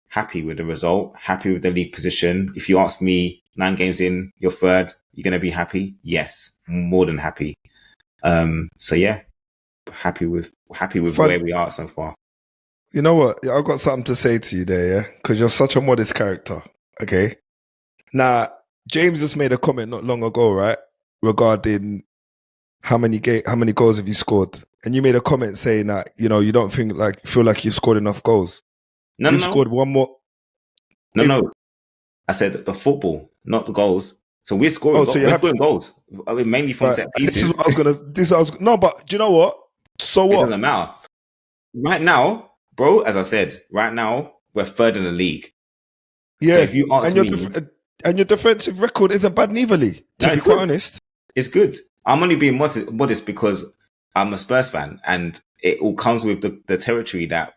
happy with the result, happy with the league position. If you ask me, 9 games in, you're third, you're going to be happy? Yes, more than happy. So yeah, happy with where we are so far. You know what? I've got something to say to you there, yeah? Because you're such a modest character, okay? Now, James just made a comment not long ago, right? Regarding how many goals have you scored? And you made a comment saying that, you don't feel like you've scored enough goals. No. Scored one more. No. I said the football, not the goals. So we're scoring goals. We're scoring goals. I mean, mainly from set pieces. No, but do you know what? So what? It doesn't matter. Right now, bro, as I said, right now, we're third in the league. Yeah. So if you ask me... and your defensive record isn't bad neither, Lee, to be quite honest. It's good. I'm only being modest because I'm a Spurs fan, and it all comes with the territory that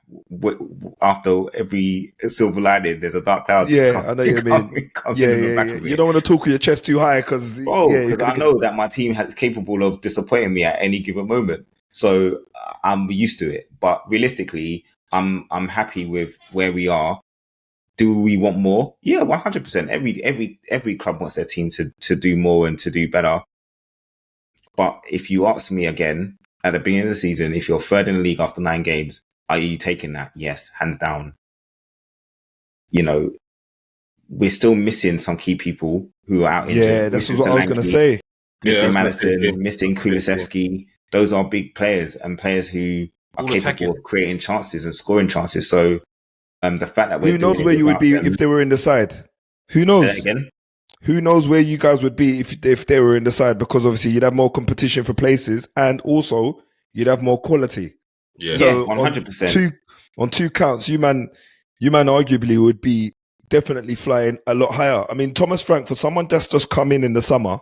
after every silver lining, there's a dark cloud. Yeah, I know you mean. Yeah. You don't want to talk with your chest too high because I know that my team is capable of disappointing me at any given moment. So I'm used to it. But realistically, I'm happy with where we are. Do we want more? Yeah, 100%. Every club wants their team to do more and to do better. But if you ask me again, at the beginning of the season, if you're third in the league after 9 games, are you taking that? Yes, hands down. We're still missing some key people who are out injured. Yeah, that's what I was going to say. Missing Madison, missing Kulusevski. Those are big players and players who are capable of creating chances and scoring chances. So the fact that who knows where you would be if they were in the side? Who knows? Say that again? Who knows where you guys would be if they were in the side? Because obviously you'd have more competition for places, and also you'd have more quality. Yeah, so 100%. On two counts, you man arguably would be definitely flying a lot higher. I mean, Thomas Frank, for someone that's just come in the summer,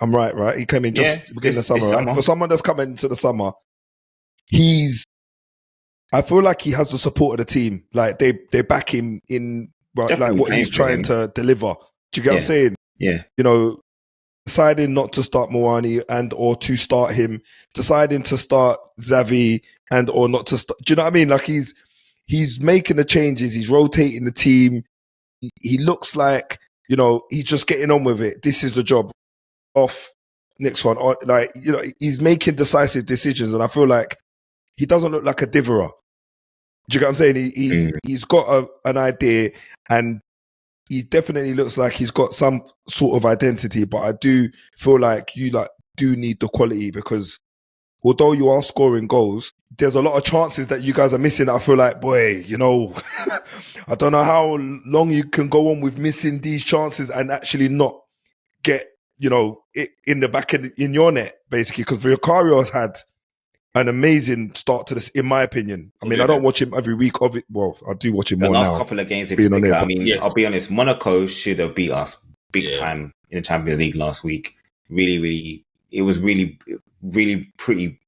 I'm right? He came in just beginning of the summer, right? For someone that's coming into the summer, I feel like he has the support of the team. Like they back him in like what he's trying to deliver. Do you get what I'm saying? Yeah. Deciding not to start Moani and or to start him, deciding to start Xavi and or not to start. Do you know what I mean? Like he's making the changes. He's rotating the team. He looks like, he's just getting on with it. This is the job. Off, next one. Or, he's making decisive decisions, and I feel like he doesn't look like a diverer. Do you get what I'm saying? He's got an idea, and he definitely looks like he's got some sort of identity, but I do feel like you do need the quality, because although you are scoring goals, there's a lot of chances that you guys are missing. I feel like, boy, I don't know how long you can go on with missing these chances and actually not get, it in the back in your net, basically, because Vicario has had an amazing start to this, in my opinion. I mean, I don't watch him every week of it. Well, I do watch him more now. The last couple of games, I'll be honest, Monaco should have beat us big time in the Champions League last week. Really, really, it was really, really pretty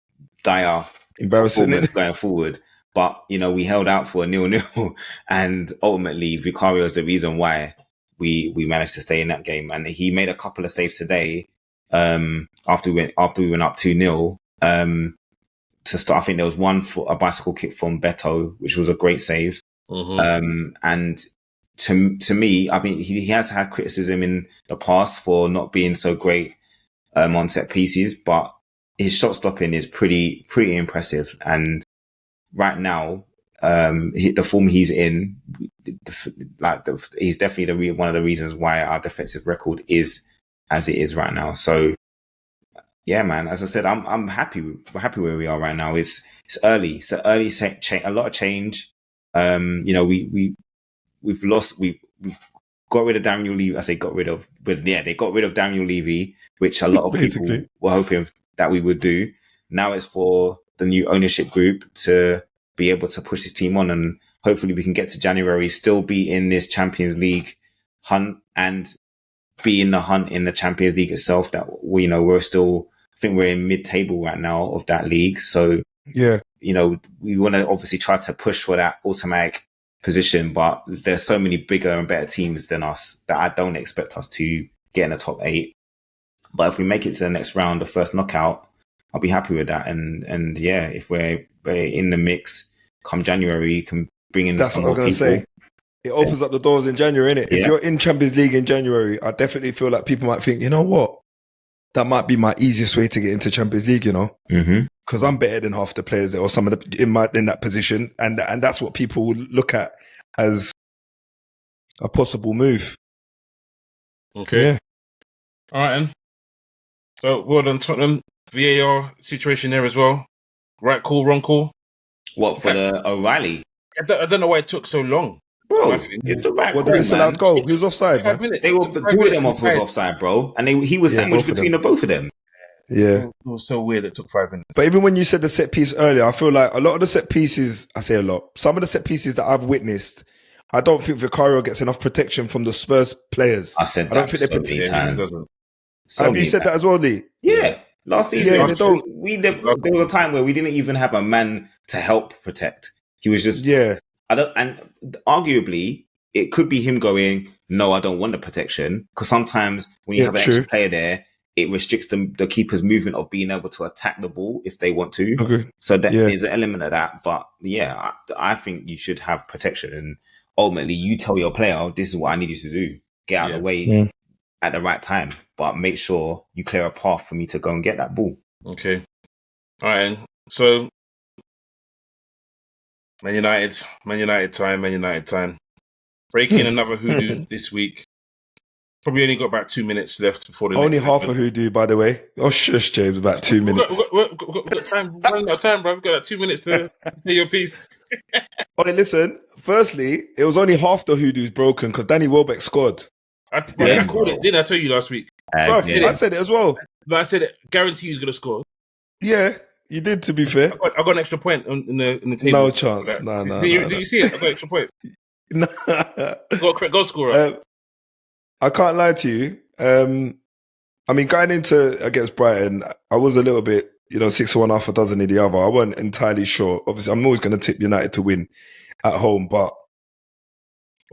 dire, embarrassing going forward. But, we held out for a 0-0, and ultimately Vicario is the reason why we managed to stay in that game. And he made a couple of saves today after we went up 2-0. To start, I think there was one for a bicycle kick from Beto, which was a great save. Mm-hmm. And to me, I mean, he has had criticism in the past for not being so great on set pieces, but his shot stopping is pretty impressive. And right now, the form he's in, he's definitely one of the reasons why our defensive record is as it is right now. So yeah, man. As I said, I'm happy. We're happy where we are right now. It's early. It's an early change. A lot of change. You know, we've lost. We've got rid of Daniel Levy. I say got rid of, but yeah, they got rid of Daniel Levy, which a lot of people were hoping that we would do. Now it's for the new ownership group to be able to push this team on, and hopefully we can get to January, still be in this Champions League hunt and be in the hunt in the Champions League itself. That we're still, I think we're in mid-table right now of that league. So yeah, we want to obviously try to push for that automatic position, but there's so many bigger and better teams than us that I don't expect us to get in the top 8. But if we make it to the next round, the first knockout, I'll be happy with that. And yeah, if we're in the mix come January, you can bring in that's some what I more was going to people. say. It opens up the doors in January, innit? Yeah. If you're in Champions League in January, I definitely feel like people might think, you know what? That might be my easiest way to get into Champions League, because I'm better than half the players or some of the in that position, and that's what people would look at as a possible move. Okay. Yeah. All right, then. So, well done, Tottenham. VAR situation there as well. Right call, wrong call. What, for the O'Reilly? I don't know why it took so long. Bro, it's the right What call, did this allowed man. go? He was offside, 5 man. minutes. They were, two of them off was offside, bro. And he was sandwiched between the both of them. Yeah. It was so weird it took 5 minutes. But even when you said the set piece earlier, I feel like a lot of the set pieces, I say a lot, some of the set pieces that I've witnessed, I don't think Vicario gets enough protection from the Spurs players. I said that I don't think so many times. Have you said that as well, Lee? Yeah. Last season, Yeah, they don't. there was a time where we didn't even have a man to help protect. He was just... Yeah. And arguably, it could be him going, no, I don't want the protection. Because sometimes when you have an extra player there, it restricts the keeper's movement of being able to attack the ball if they want to. Okay. So there's an element of that. But yeah, I think you should have protection. And ultimately, you tell your player, this is what I need you to do. Get out of the way at the right time. But make sure you clear a path for me to go and get that ball. Okay. All right. So, Man United time. Breaking another hoodoo this week. Probably only got about 2 minutes left before the only next half segment. a hoodoo, by the way. Oh, shush, James, about 2 minutes. We've got time. We've run out of time, bro. We've got like 2 minutes to say your piece. Okay, listen. Firstly, it was only half the hoodoo's broken because Danny Welbeck scored. I called it, didn't I tell you last week? Bro, I said it as well. But I said it, guarantee he's going to score. Yeah, you did, to be fair. I got an extra point in the table. No chance. No. Did you see it? I got an extra point. No. Got goal scorer. I can't lie to you. I mean, going into against Brighton, I was a little bit, 6-1 half a dozen in the other. I wasn't entirely sure. Obviously, I'm always going to tip United to win at home, but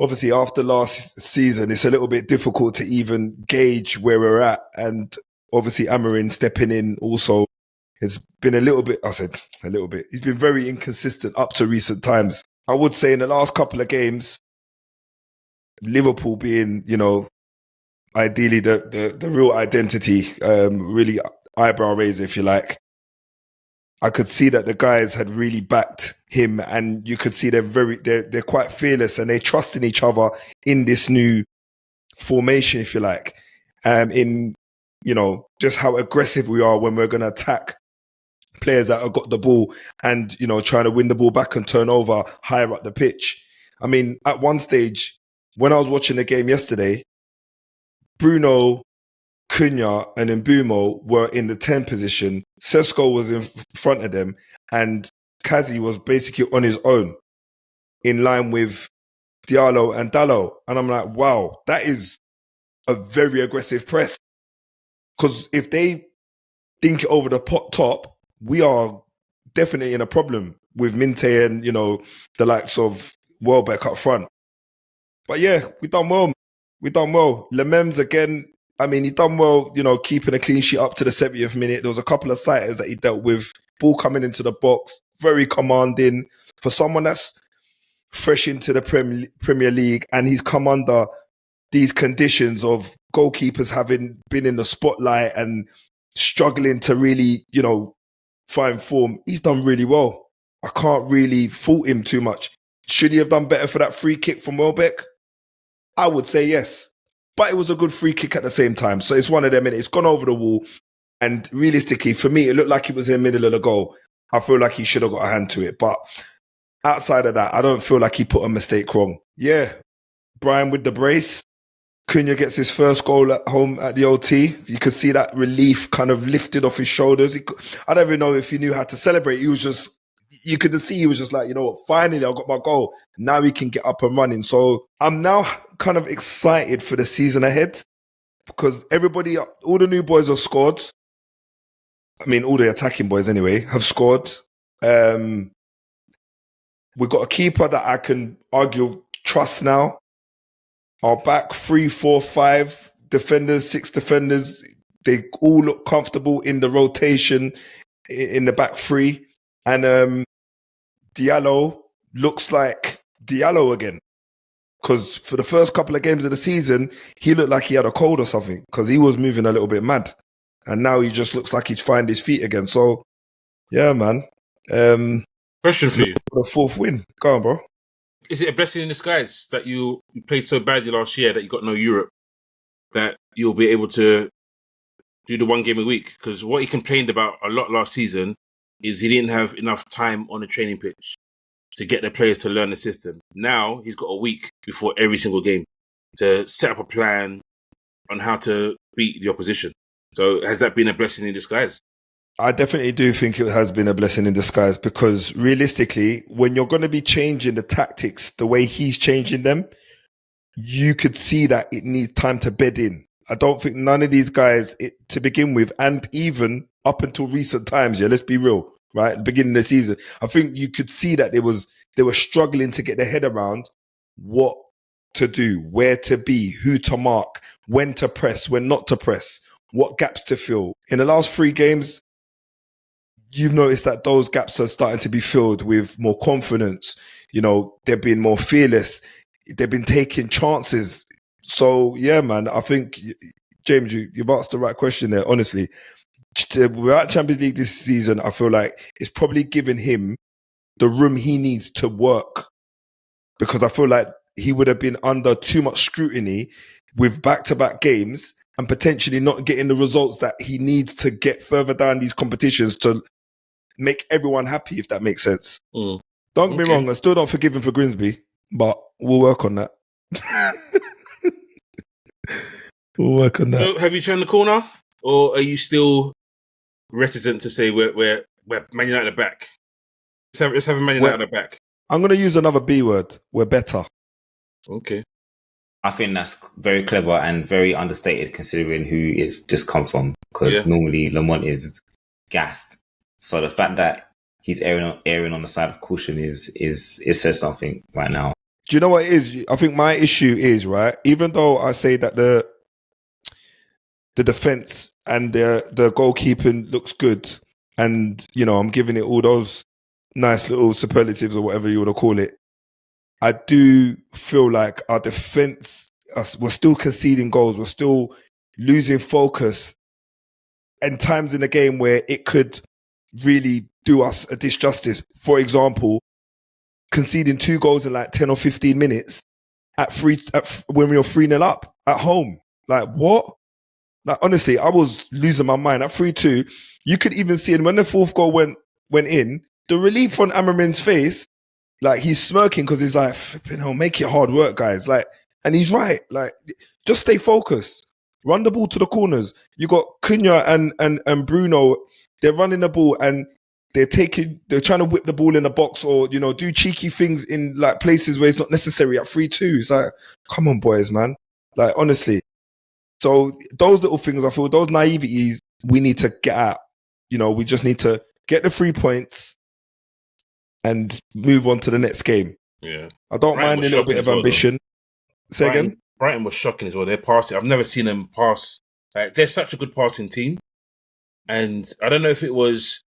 obviously after last season, it's a little bit difficult to even gauge where we're at. And obviously Amorim stepping in also, it's been a little bit, he's been very inconsistent up to recent times. I would say in the last couple of games, Liverpool being, ideally the real identity, really eyebrow raiser, if you like. I could see that the guys had really backed him, and you could see they're quite fearless and they trust in each other in this new formation, if you like. In just how aggressive we are when we're going to attack players that have got the ball and trying to win the ball back and turn over higher up the pitch. I mean, at one stage when I was watching the game yesterday, Bruno, Cunha and Mbumo were in the 10 position. Sesko was in front of them and Kazi was basically on his own in line with Diallo and Dallo. And I'm like, wow, that is a very aggressive press. Because if they dink it over the top, we are definitely in a problem with Minte and, the likes of Welbeck up front. But yeah, we done well. Lemems again, I mean, he done well, keeping a clean sheet up to the 70th minute. There was a couple of sighters that he dealt with. Ball coming into the box, very commanding. For someone that's fresh into the Premier League and he's come under these conditions of goalkeepers having been in the spotlight and struggling to really, find form, he's done really well. I can't really fault him too much. Should he have done better for that free kick from Welbeck? I would say yes. But it was a good free kick at the same time. So it's one of them, and it's gone over the wall. And realistically, for me, it looked like it was in the middle of the goal. I feel like he should have got a hand to it. But outside of that, I don't feel like he put a mistake wrong. Yeah, Brian with the brace. Cunha gets his first goal at home at the OT. You could see that relief kind of lifted off his shoulders. I don't even know if he knew how to celebrate. He was just, you could see he was just like, you know what, finally I got my goal. Now he can get up and running. So I'm now kind of excited for the season ahead because everybody, all the new boys have scored. I mean, all the attacking boys anyway have scored. We've got a keeper that I can argue trust now. Our back 3, 4, 5 defenders, 6 defenders, they all look comfortable in the rotation in the back 3. And Diallo looks like Diallo again. Because for the first couple of games of the season, he looked like he had a cold or something because he was moving a little bit mad. And now he just looks like he's finding his feet again. So, yeah, man. Question for you. The 4th win. Go on, bro. Is it a blessing in disguise that you played so badly last year that you got no Europe, that you'll be able to do the 1 game a week? Because what he complained about a lot last season is he didn't have enough time on the training pitch to get the players to learn the system. Now he's got a week before every single game to set up a plan on how to beat the opposition. So has that been a blessing in disguise? I definitely do think it has been a blessing in disguise because realistically, when you're going to be changing the tactics the way he's changing them, you could see that it needs time to bed in. I don't think none of these guys, to begin with, and even up until recent times, let's be real, right? At the beginning of the season, I think you could see that they were struggling to get their head around what to do, where to be, who to mark, when to press, when not to press, what gaps to fill. In the last 3 games, you've noticed that those gaps are starting to be filled with more confidence. You know, they've been more fearless. They've been taking chances. So, yeah, man, I think, James, you've asked the right question there, honestly. We're at Champions League this season. I feel like it's probably given him the room he needs to work because I feel like he would have been under too much scrutiny with back-to-back games and potentially not getting the results that he needs to get further down these competitions to make everyone happy, if that makes sense. Don't get me wrong, I still don't forgive him for Grimsby, but we'll work on that. We'll work on that. So have you turned the corner, or are you still reticent to say we're Man United are back? Let's have a Man United are back. I'm going to use another B word. We're better. Okay. I think that's very clever and very understated considering who it's just come from. Because normally Lamont is gassed. So the fact that he's erring on the side of caution it says something right now. Do you know what it is? I think my issue is, right, even though I say that the defense and the goalkeeping looks good, and you know I'm giving it all those nice little superlatives or whatever you want to call it, I do feel like our defense, we're still conceding goals, we're still losing focus, and times in the game where it could really do us a disjustice. For example, conceding 2 goals in like 10 or 15 minutes when we were 3-0 up at home. Like, what? Like, honestly, I was losing my mind. At 3-2, you could even see it when the 4th goal went in, the relief on Amarin's face, like, he's smirking because he's like, make it hard work, guys. Like, and he's right. Like, just stay focused. Run the ball to the corners. You got Cunha and Bruno. They're running the ball and they're trying to whip the ball in the box or, you know, do cheeky things in like places where it's not necessary at 3-2. It's like, come on, boys, man. Like, honestly. So those little things, I feel, those naiveties, we need to get out. You know, we just need to get the 3 points and move on to the next game. Yeah. I don't mind a little bit of ambition. Say again? Brighton was shocking as well. They're passing. I've never seen them pass. Like, they're such a good passing team. And I don't know if it was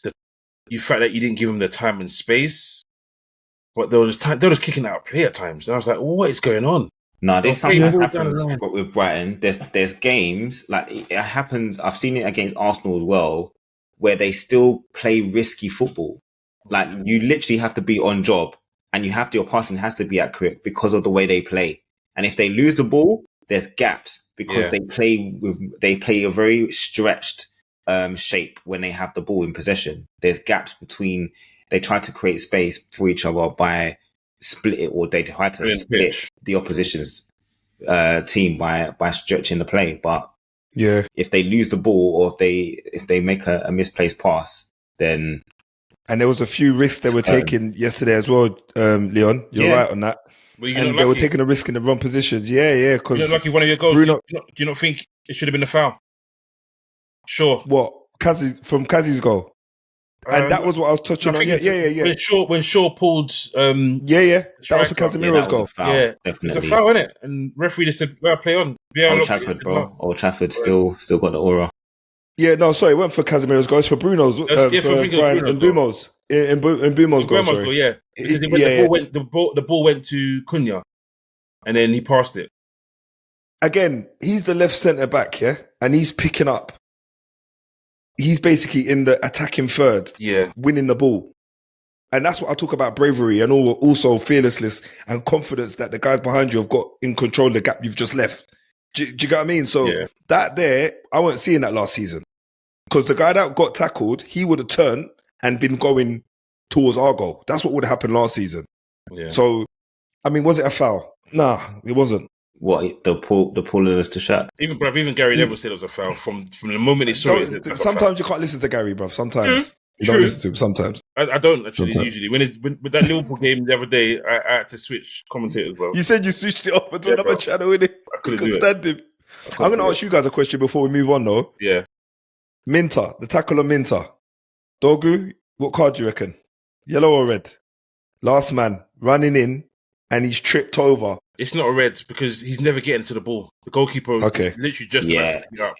the fact that you didn't give them the time and space, but they were just kicking out play at times. And I was like, what is going on? No, this sometimes happens with Brighton. There's games, like it happens, I've seen it against Arsenal as well, where they still play risky football. Like, you literally have to be on job and your passing has to be accurate because of the way they play. And if they lose the ball, there's gaps because they play a very stretched shape when they have the ball in possession. There's gaps between. They try to create space for each other by split it, or they try to split the opposition's team by stretching the play. But if they lose the ball, or if they make a misplaced pass, then. And there was a few risks they were taking yesterday as well, Leon. You're right on that. And they were taking a risk in the wrong positions. Yeah. Because you're not lucky one of your goals. Bruno, do you not think it should have been a foul? Sure. What? From Kazi's goal? And that was what I was touching on. Yeah. When Shaw pulled... that was for Casemiro's goal. Yeah, definitely. It's a foul, isn't it? And referee just said, well, play on. Old Trafford, bro. Old Trafford still got the aura. Yeah, no, sorry, it went for Casemiro's goal. It's for Bruno's. For Brian and Bumo's. In Bumo's goal, sorry. Yeah. The ball went to Cunha, and then he passed it. Again, he's the left centre-back, yeah? And he's picking up. He's basically in the attacking third, winning the ball. And that's what I talk about, bravery and also fearlessness and confidence that the guys behind you have got in control of the gap you've just left. Do you get what I mean? So that there, I wasn't seeing that last season. Because the guy that got tackled, he would have turned and been going towards our goal. That's what would have happened last season. Yeah. So, I mean, was it a foul? Nah, it wasn't. What, the pulling of the shot? Even Gary Neville said it was a foul from the moment he saw it. Sometimes you can't listen to Gary, bruv. Sometimes. You don't listen to him sometimes. I don't actually, usually. With that Liverpool game the other day, I had to switch commentators, bro. You said you switched it off to another channel, innit? I couldn't stand him. I'm going to ask you guys a question before we move on, though. Yeah. Minter, the tackle on Minter. Dogu, what card do you reckon? Yellow or red? Last man, running in, and he's tripped over. It's not a red because he's never getting to the ball. The goalkeeper literally just about to pick it up.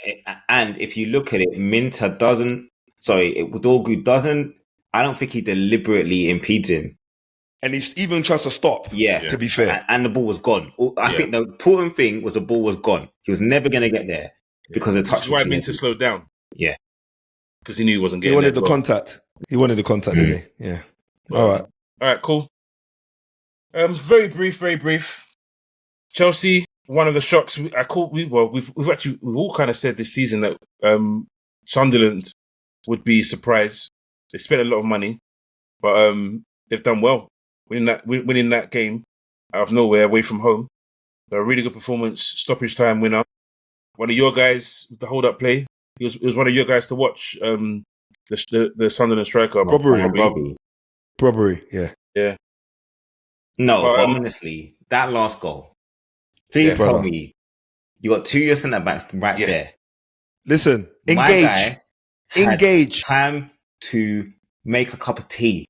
And if you look at it, Minter Dogu doesn't, I don't think he deliberately impedes him. And he even tries to stop, to be fair. And the ball was gone. I think the important thing was the ball was gone. He was never going to get there because the touch. That's why Minter slowed down. Yeah. Because he knew he wasn't getting there. He wanted the contact. He wanted the contact, didn't he? Yeah. All right, cool. Very brief. Chelsea, one of the shocks. We've all kind of said this season that Sunderland would be surprised. They spent a lot of money, but they've done well winning that game out of nowhere, away from home. A really good performance, stoppage time winner. One of your guys with the hold up play. It was one of your guys to watch. The Sunderland striker, Robbery, yeah. No, but honestly, that last goal. Please tell me you got two of your centre backs there. Listen, engage. Time to make a cup of tea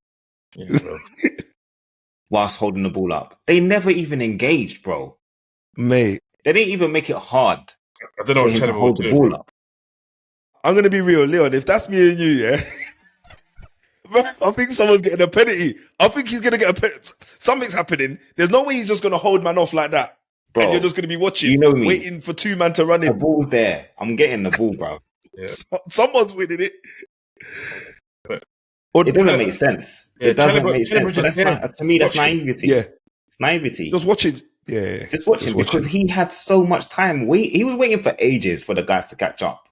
whilst holding the ball up. They never even engaged, bro. Mate, they didn't even make it hard. I don't know for him to hold the ball up. I'm gonna be real, Leon. If that's me and you, yeah. I think someone's getting a penalty. I think he's going to get a penalty. Something's happening. There's no way he's just going to hold man off like that. Bro, and you're just going to be watching, waiting for two man to run in. The ball's there. I'm getting the ball, bro. Someone's winning it. It doesn't make sense. It doesn't make sense. But to me, that's naivety. Yeah. It's naivety. Just watching. Yeah. Just watching because he had so much time. He was waiting for ages for the guys to catch up.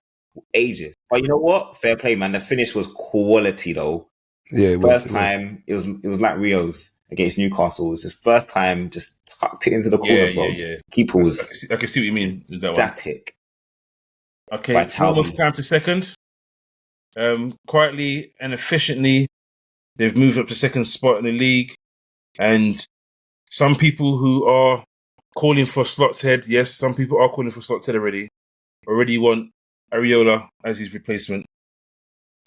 Ages. But you know what? Fair play, man. The finish was quality, though. Yeah, it was like Rio's against Newcastle. It was his first time, just tucked it into the corner, bro. Keeper was I can see what you mean. Static. Okay, almost time to second. Quietly and efficiently, they've moved up to second spot in the league. And some people who are calling for Slot's head, yes, some people are calling for Slot's head already want Areola as his replacement.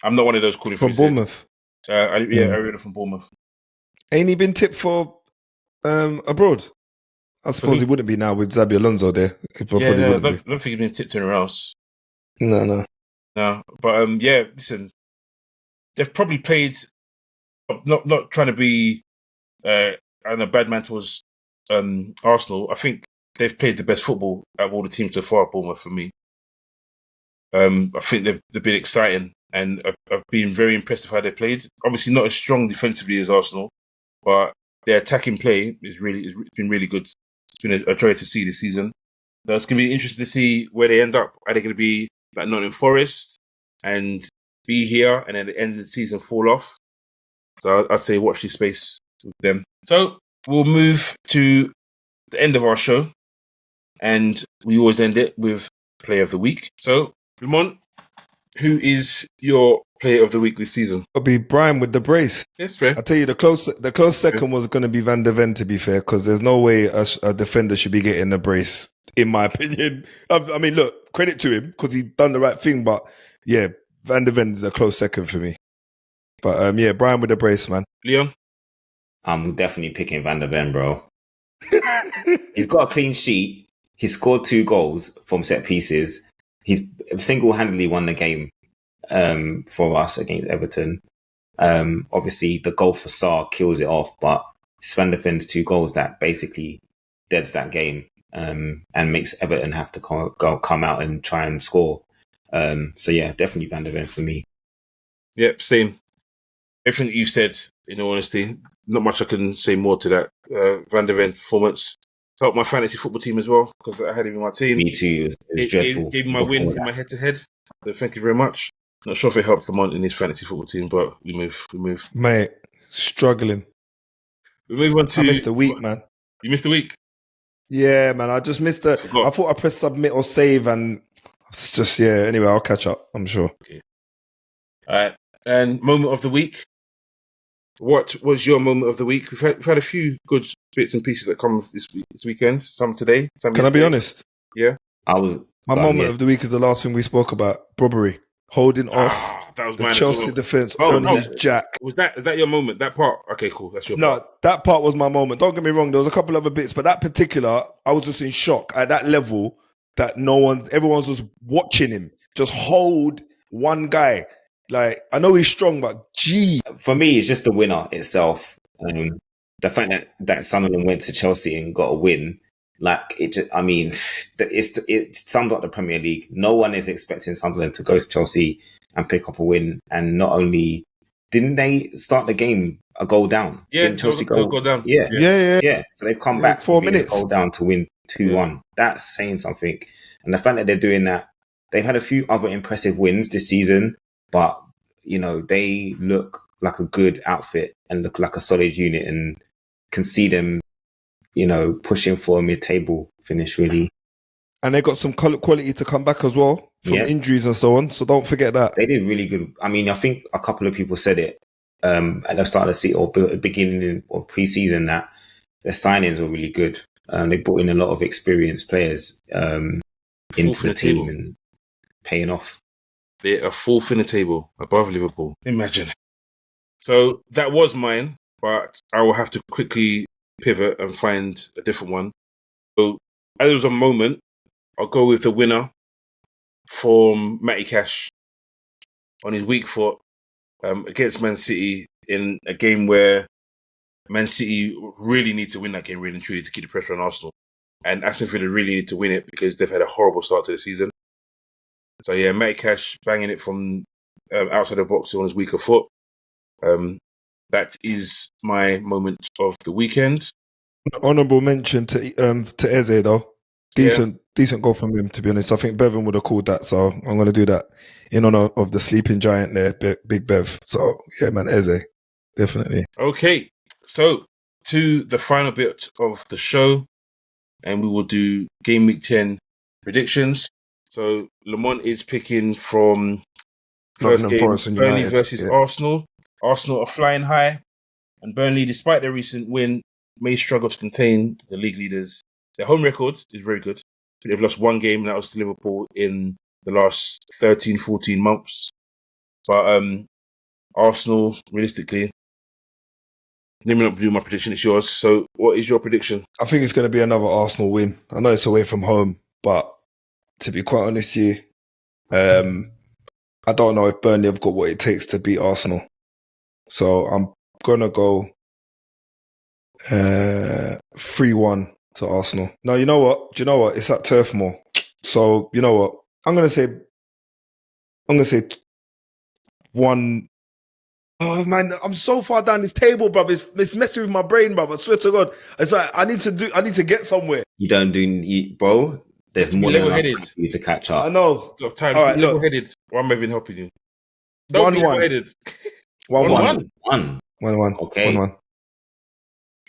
I'm not one of those calling for Bournemouth. Areola from Bournemouth. Ain't he been tipped for abroad? I suppose he wouldn't be now with Xabi Alonso there. I don't think he's been tipped anywhere else. No. But listen, they've probably played. Not trying to be a bad man towards Arsenal. I think they've played the best football out of all the teams so far. Bournemouth for me. I think they've been exciting. And I've been very impressed with how they played. Obviously, not as strong defensively as Arsenal, but their attacking play it's been really good. It's been a joy to see this season. So it's going to be interesting to see where they end up. Are they going to be like Nottingham Forest, and be here, and at the end of the season fall off. So I'd say watch this space with them. So we'll move to the end of our show, and we always end it with Player of the Week. So, Lamont, who is your Player of the Week this season? It'll be Brian with the brace. Yes, fair. I tell you, the close second was going to be Van der Ven, to be fair, because there's no way a defender should be getting the brace, in my opinion. I mean, look, credit to him because he done the right thing, but yeah, Van der Ven is a close second for me. But yeah, Brian with the brace, man. Leon? I'm definitely picking Van der Ven, bro. He's got a clean sheet. He scored 2 goals from set pieces. He's single-handedly won the game for us against Everton. Obviously, the goal for Sarr kills it off, but it's Van der Ven's 2 goals that basically deads that game and makes Everton have to come out and try and score. So yeah, definitely Van der Ven for me. Yep, same. Everything you said, in all honesty, not much I can say more to that. Van der Ven performance helped my fantasy football team as well because I had him in my team. Me too. It was dreadful. Gave me my win in my head-to-head. So thank you very much. Not sure if it helped Lamont in his fantasy football team, but we move. Mate, struggling. We move on to... I missed a week, man. You missed a week? Yeah, man. I just missed I thought I pressed submit or save and it's just, yeah. Anyway, I'll catch up, I'm sure. Okay. All right. And moment of the week. What was your moment of the week? We've had a few good bits and pieces that come this weekend. Some today. Some Can I be honest? Yeah. My moment of the week is the last thing we spoke about. Robbery. Holding off that was the Chelsea defence on his jack. Is that your moment? That part? Okay, cool. That's your part. No, that part was my moment. Don't get me wrong. There was a couple other bits, but that particular, I was just in shock at that level that everyone's just watching him. Just hold one guy. Like, I know he's strong, but gee. For me, it's just the winner itself. The fact that Sunderland went to Chelsea and got a win, like it summed up the Premier League. No one is expecting Sunderland to go to Chelsea and pick up a win. And not only didn't they start the game a goal down? Yeah, didn't Chelsea go down. Yeah. So they've come back 4 minutes, a goal down to win 2-1. That's saying something. And the fact that they're doing that, they've had a few other impressive wins this season. But, they look like a good outfit and look like a solid unit and can see them, pushing for a mid-table finish, really. And they got some quality to come back as well from injuries and so on. So don't forget that. They did really good. I mean, I think a couple of people said it at the start of the season or beginning of pre-season that their signings were really good. They brought in a lot of experienced players into the team and paying off. They're a fourth in the table above Liverpool. Imagine. So that was mine, but I will have to quickly pivot and find a different one. So as it was a moment, I'll go with the winner from Matty Cash on his weak foot against Man City in a game where Man City really need to win that game really and truly to keep the pressure on Arsenal. And Aston Villa really need to win it because they've had a horrible start to the season. So yeah, Matty Cash banging it from outside the box on his weaker foot. That is my moment of the weekend. Honourable mention to Eze though. Decent goal from him, to be honest. I think Bevan would have called that, so I'm going to do that in honour of the sleeping giant there, Big Bev. So yeah, man, Eze, definitely. Okay, so to the final bit of the show, and we will do Game Week 10 predictions. So Lamont is picking from first game, Burnley versus Arsenal. Arsenal are flying high, and Burnley, despite their recent win, may struggle to contain the league leaders. Their home record is very good. So they've lost one game, and that was to Liverpool in the last 13, 14 months. But Arsenal, realistically, let me not do my prediction, it's yours. So what is your prediction? I think it's going to be another Arsenal win. I know it's away from home, but to be quite honest with you, I don't know if Burnley have got what it takes to beat Arsenal. So I'm going to go 3-1 to Arsenal. No, you know what? Do you know what? It's at Turf Moor. So, you know what? I'm going to say 1. Oh man, I'm so far down this table, bro. It's messing with my brain, bro. I swear to God. It's like I need to get somewhere. You don't do, bro. there's more than enough level-headed. time for you to catch I up. know. Got time. All right, look. Level-headed. Or I'm even helping you. Don't be 1-1. level-headed. 1-1. 1-1. 1-1. Okay. 1-1.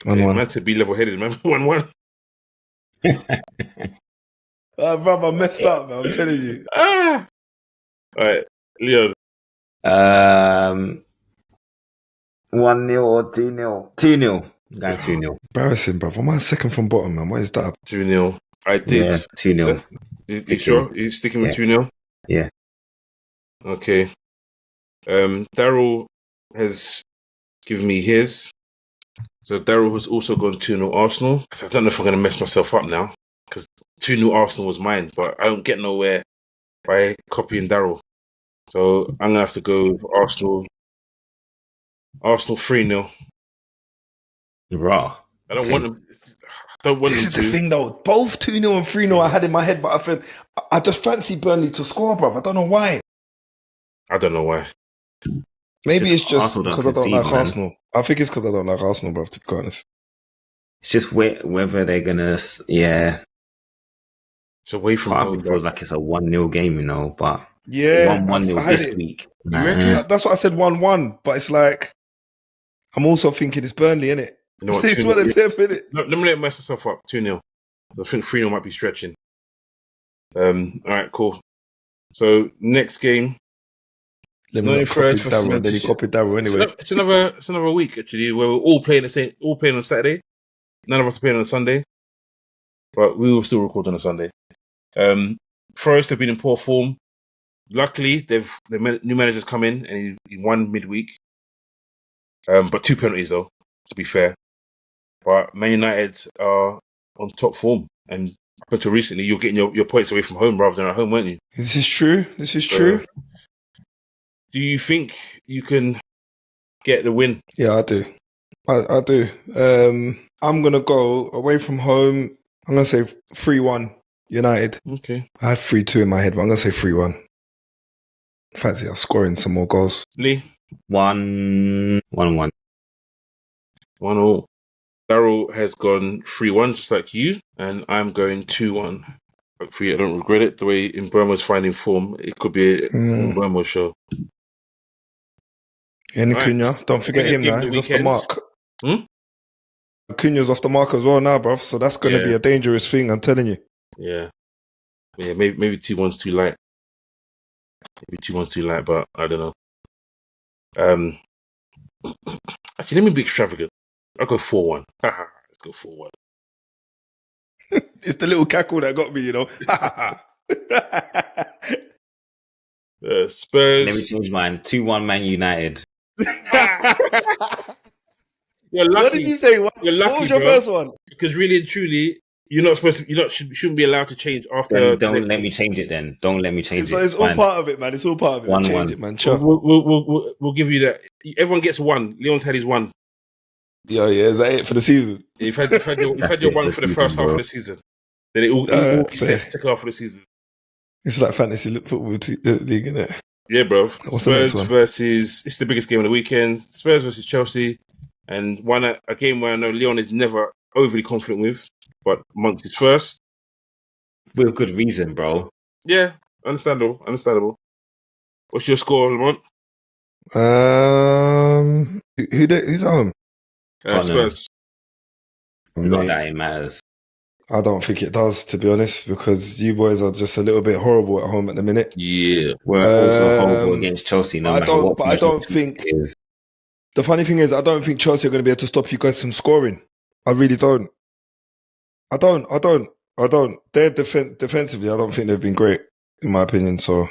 Yeah, 1-1. man said be level-headed, man. 1-1. Bro, I messed up, man. I'm telling you. All right, Leon. 1-0 or 2-0? 2-0. I'm going 2-0. Embarrassing, bro. Am I second from bottom, man? What is that? 2-0. I did. Yeah, 2-0. You sure? You sticking with 2-0? Yeah. Okay. Daryl has given me his. So Daryl has also gone 2-0 Arsenal. I don't know if I'm going to mess myself up now, because 2-0 Arsenal was mine, but I don't get nowhere by copying Daryl. So I'm going to have to go with Arsenal. Arsenal 3-0. Raw. I don't want them. This is the thing, though. Both 2-0 and 3-0 I had in my head, but I just fancy Burnley to score, bro. I don't know why. I don't know why. Maybe it's just Arsenal because I don't like man. Arsenal. I think it's because I don't like Arsenal, bro, to be honest. It's just whether they're going to, It's away from home. It feels like it's a 1-0 game, you know, but yeah, 1-0 this week. You reckon? That's what I said, 1-1, but it's like, I'm also thinking it's Burnley, innit? You know what, It's one of them, innit? Let me let mess myself up. 2-0. I think 3-0 might be stretching. All right, cool. So next game. Let me not copy Darryl, and then he copied Darryl anyway. It's another week actually where we're all playing on Saturday. None of us are playing on a Sunday, but we will still record on a Sunday. Forest have been in poor form. Luckily, the new manager's come in and he won midweek. But 2 penalties though, to be fair. But Man United are on top form, and up until recently, you're getting your points away from home rather than at home, weren't you? This is true. Do you think you can get the win? Yeah, I do. I do. I'm going to go away from home. I'm going to say 3-1 United. Okay. I had 3-2 in my head, but I'm going to say 3-1. Fancy I'm scoring some more goals. Lee? 1-1. 1-0. Daryl has gone 3-1, just like you, and I'm going 2-1. Hopefully, I don't regret it. The way Mbeumo's finding form, it could be a Mbeumo show. And Cunha, don't forget him now. He's off the mark. Cunha's off the mark as well now, bruv. So that's going to be a dangerous thing, I'm telling you. Yeah. Maybe 2-1's too light. Maybe 2-1's too light, but I don't know. Actually, let me be extravagant. I'll go 4-1. Let's go 4-1. It's the little cackle that got me, you know. Spurs. Let me change mine. 2-1 Man United. You're lucky. What did you say? What was your first one? Because really and truly, you're not supposed to. Shouldn't be allowed to change after. Don't let me change it. Then don't let me change it. It's all part of it, man. It's all part of it. 1-1. Change it, man. Sure. We'll give you that. Everyone gets one. Leon's had his one. Yeah. Is that it for the season? You've had your one for the first half of the season. Then it will be set second half of the season. It's like fantasy football league, isn't it? Yeah, bro. What's Spurs versus. It's the biggest game of the weekend. Spurs versus Chelsea, and a game where I know Leon is never overly confident with, but amongst his first. With good reason, bro. Yeah, understandable. What's your score, Lamont? Who's at home? Spurs. Not that it matters. I don't think it does, to be honest, because you boys are just a little bit horrible at home at the minute. Yeah, we're also horrible against Chelsea. I don't think. The funny thing is, I don't think Chelsea are going to be able to stop you guys from scoring. I really don't. I don't. They're defensively. I don't think they've been great, in my opinion. So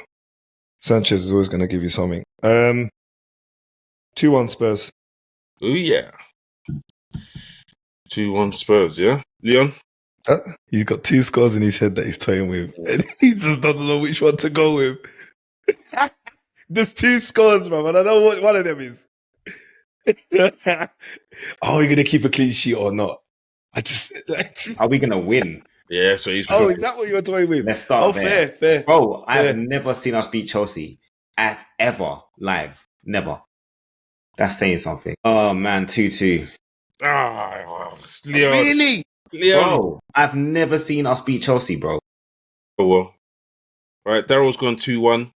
Sanchez is always going to give you something. 2-1 Spurs. Oh yeah. 2-1 Spurs. Yeah, Leon. He's got 2 scores in his head that he's toying with, and he just doesn't know which one to go with. There's 2 scores, man, and I know what one of them is. Are we going to keep a clean sheet or not? Are we going to win? Yeah, so he's. Oh, is that what you're toying with? Let's start there. Fair. Bro, I have never seen us beat Chelsea ever live. Never. That's saying something. Oh man, 2-2. Leon. Really? Leon. Bro, I've never seen us beat Chelsea, bro. Oh well. Right, Daryl's gone 2-1.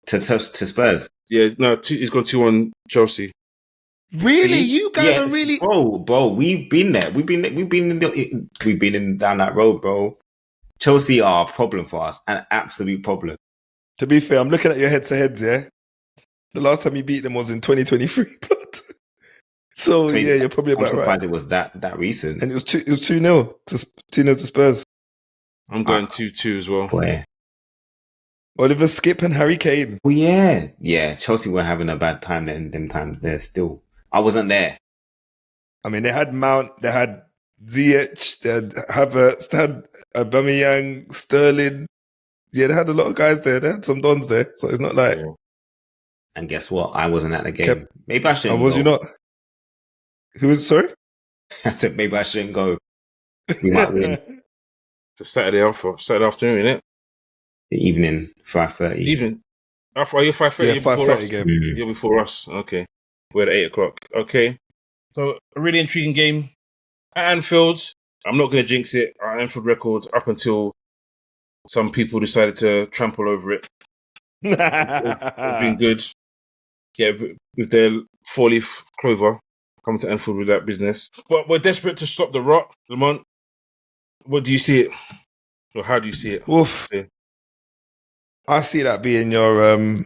To Spurs. Yeah, no, he's gone 2-1 Chelsea. Really? See? You guys are really... Bro, we've been there. We've been in down that road, bro. Chelsea are a problem for us, an absolute problem. To be fair, I'm looking at your head-to-heads, yeah? The last time you beat them was in 2023, blood. So, yeah, you're probably about right. I'm surprised it was that recent. And it was 2-0 to Spurs. I'm going 2-2 as well. Boy. Oliver Skip and Harry Kane. Oh, yeah. Yeah, Chelsea were having a bad time then, them times there still. I wasn't there. I mean, they had Mount, they had Ziyech, they had Havertz, they had Aubameyang, Sterling. Yeah, they had a lot of guys there. They had some dons there. So it's not like... Yeah. And guess what? I wasn't at the game. Maybe I shouldn't go. Was you not? Who was, sorry? I said maybe I shouldn't go. We might win. It's a Saturday afternoon, isn't it? The evening, 5:30. Evening. Are you 5:30? Yeah, 5:30 game. Mm-hmm. You're before us. Okay. We're at 8 o'clock. Okay. So, a really intriguing game. At Anfield, I'm not going to jinx it. Our Anfield record up until some people decided to trample over it. It's been good. Yeah, with their 4-leaf clover coming to Anfield with that business. But we're desperate to stop the rot, Lamont. What do you see it? Or how do you see it? Oof. Yeah. I see that being your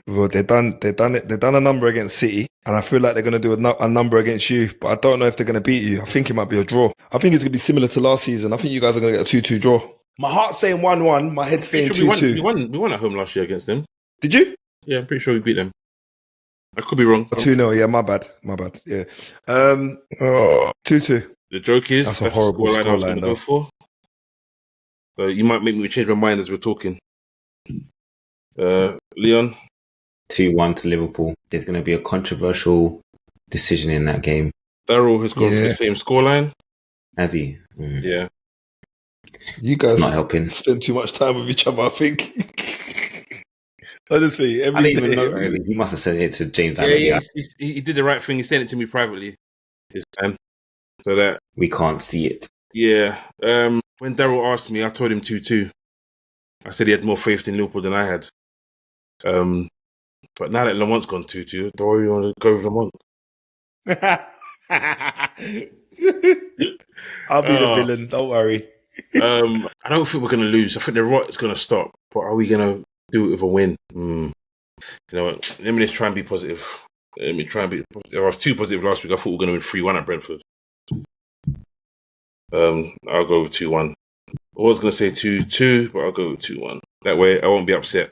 well, they've done a number against City, and I feel like they're going to do a number against you, but I don't know if they're going to beat you. I think it might be a draw. I think it's going to be similar to last season. I think you guys are going to get a 2-2 draw. My heart's saying 1-1, my head's saying 2-2. We won at home last year against them. Did you? Yeah, I'm pretty sure we beat them. I could be wrong. 2-0, yeah, my bad. Yeah. 2-2. The joke is that's a horrible scoreline I was going to go for. So you might make me change my mind as we're talking. Leon? 2-1 to Liverpool. There's going to be a controversial decision in that game. Daryl has gone for the same scoreline. Has he? Mm. Yeah. You guys it's not helping. Spend too much time with each other, I think. Honestly, I didn't even know. He must have sent it to James. Yeah, he did the right thing. He sent it to me privately this time, so that we can't see it. Yeah. When Daryl asked me, I told him 2-2. I said he had more faith in Liverpool than I had. But now that Lamont's gone 2-2, do you want to go with Lamont? I'll be the villain. Don't worry. I don't think we're going to lose. I think the rot is going to stop. But are we going to do it with a win? You know what? Let me just try and be positive. I was too positive last week. I thought we were going to win 3-1 at Brentford. I'll go with 2-1. I was going to say 2-2, but I'll go with 2-1. That way I won't be upset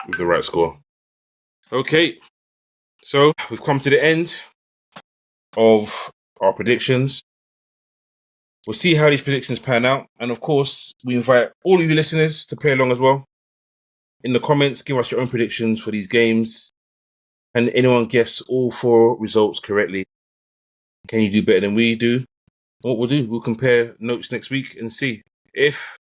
with the right score. Okay. So we've come to the end of our predictions. We'll see how these predictions pan out. And of course, we invite all of you listeners to play along as well. In the comments, give us your own predictions for these games. And anyone guess all 4 results correctly? Can you do better than we do? What we'll do, we'll compare notes next week and see. If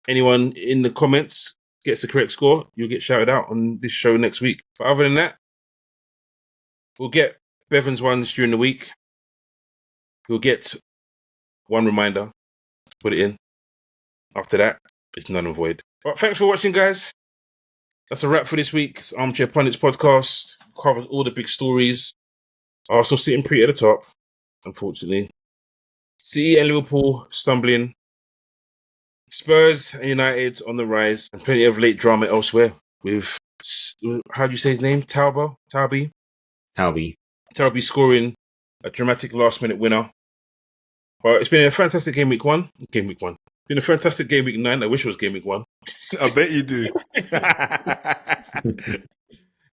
anyone in the comments gets the correct score, you'll get shouted out on this show next week. But other than that, we'll get Bevan's ones during the week. You'll get one reminder to put it in. After that, it's none and void. But thanks for watching, guys. That's a wrap for this week. It's Armchair Pundits podcast. Covered all the big stories. Arsenal sitting pretty at the top, unfortunately. City and Liverpool stumbling. Spurs and United on the rise. And plenty of late drama elsewhere. With, how do you say his name? Taubi scoring a dramatic last-minute winner. But it's been a fantastic game week 1. It's been a fantastic game week 9. I wish it was game week 1. I bet you do.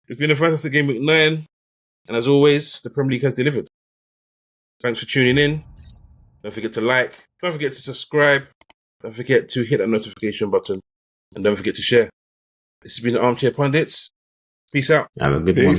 It's been a fantastic game week 9. And as always, the Premier League has delivered. Thanks for tuning in. Don't forget to like. Don't forget to subscribe. Don't forget to hit that notification button. And don't forget to share. This has been the Armchair Pundits. Peace out. Have a good one.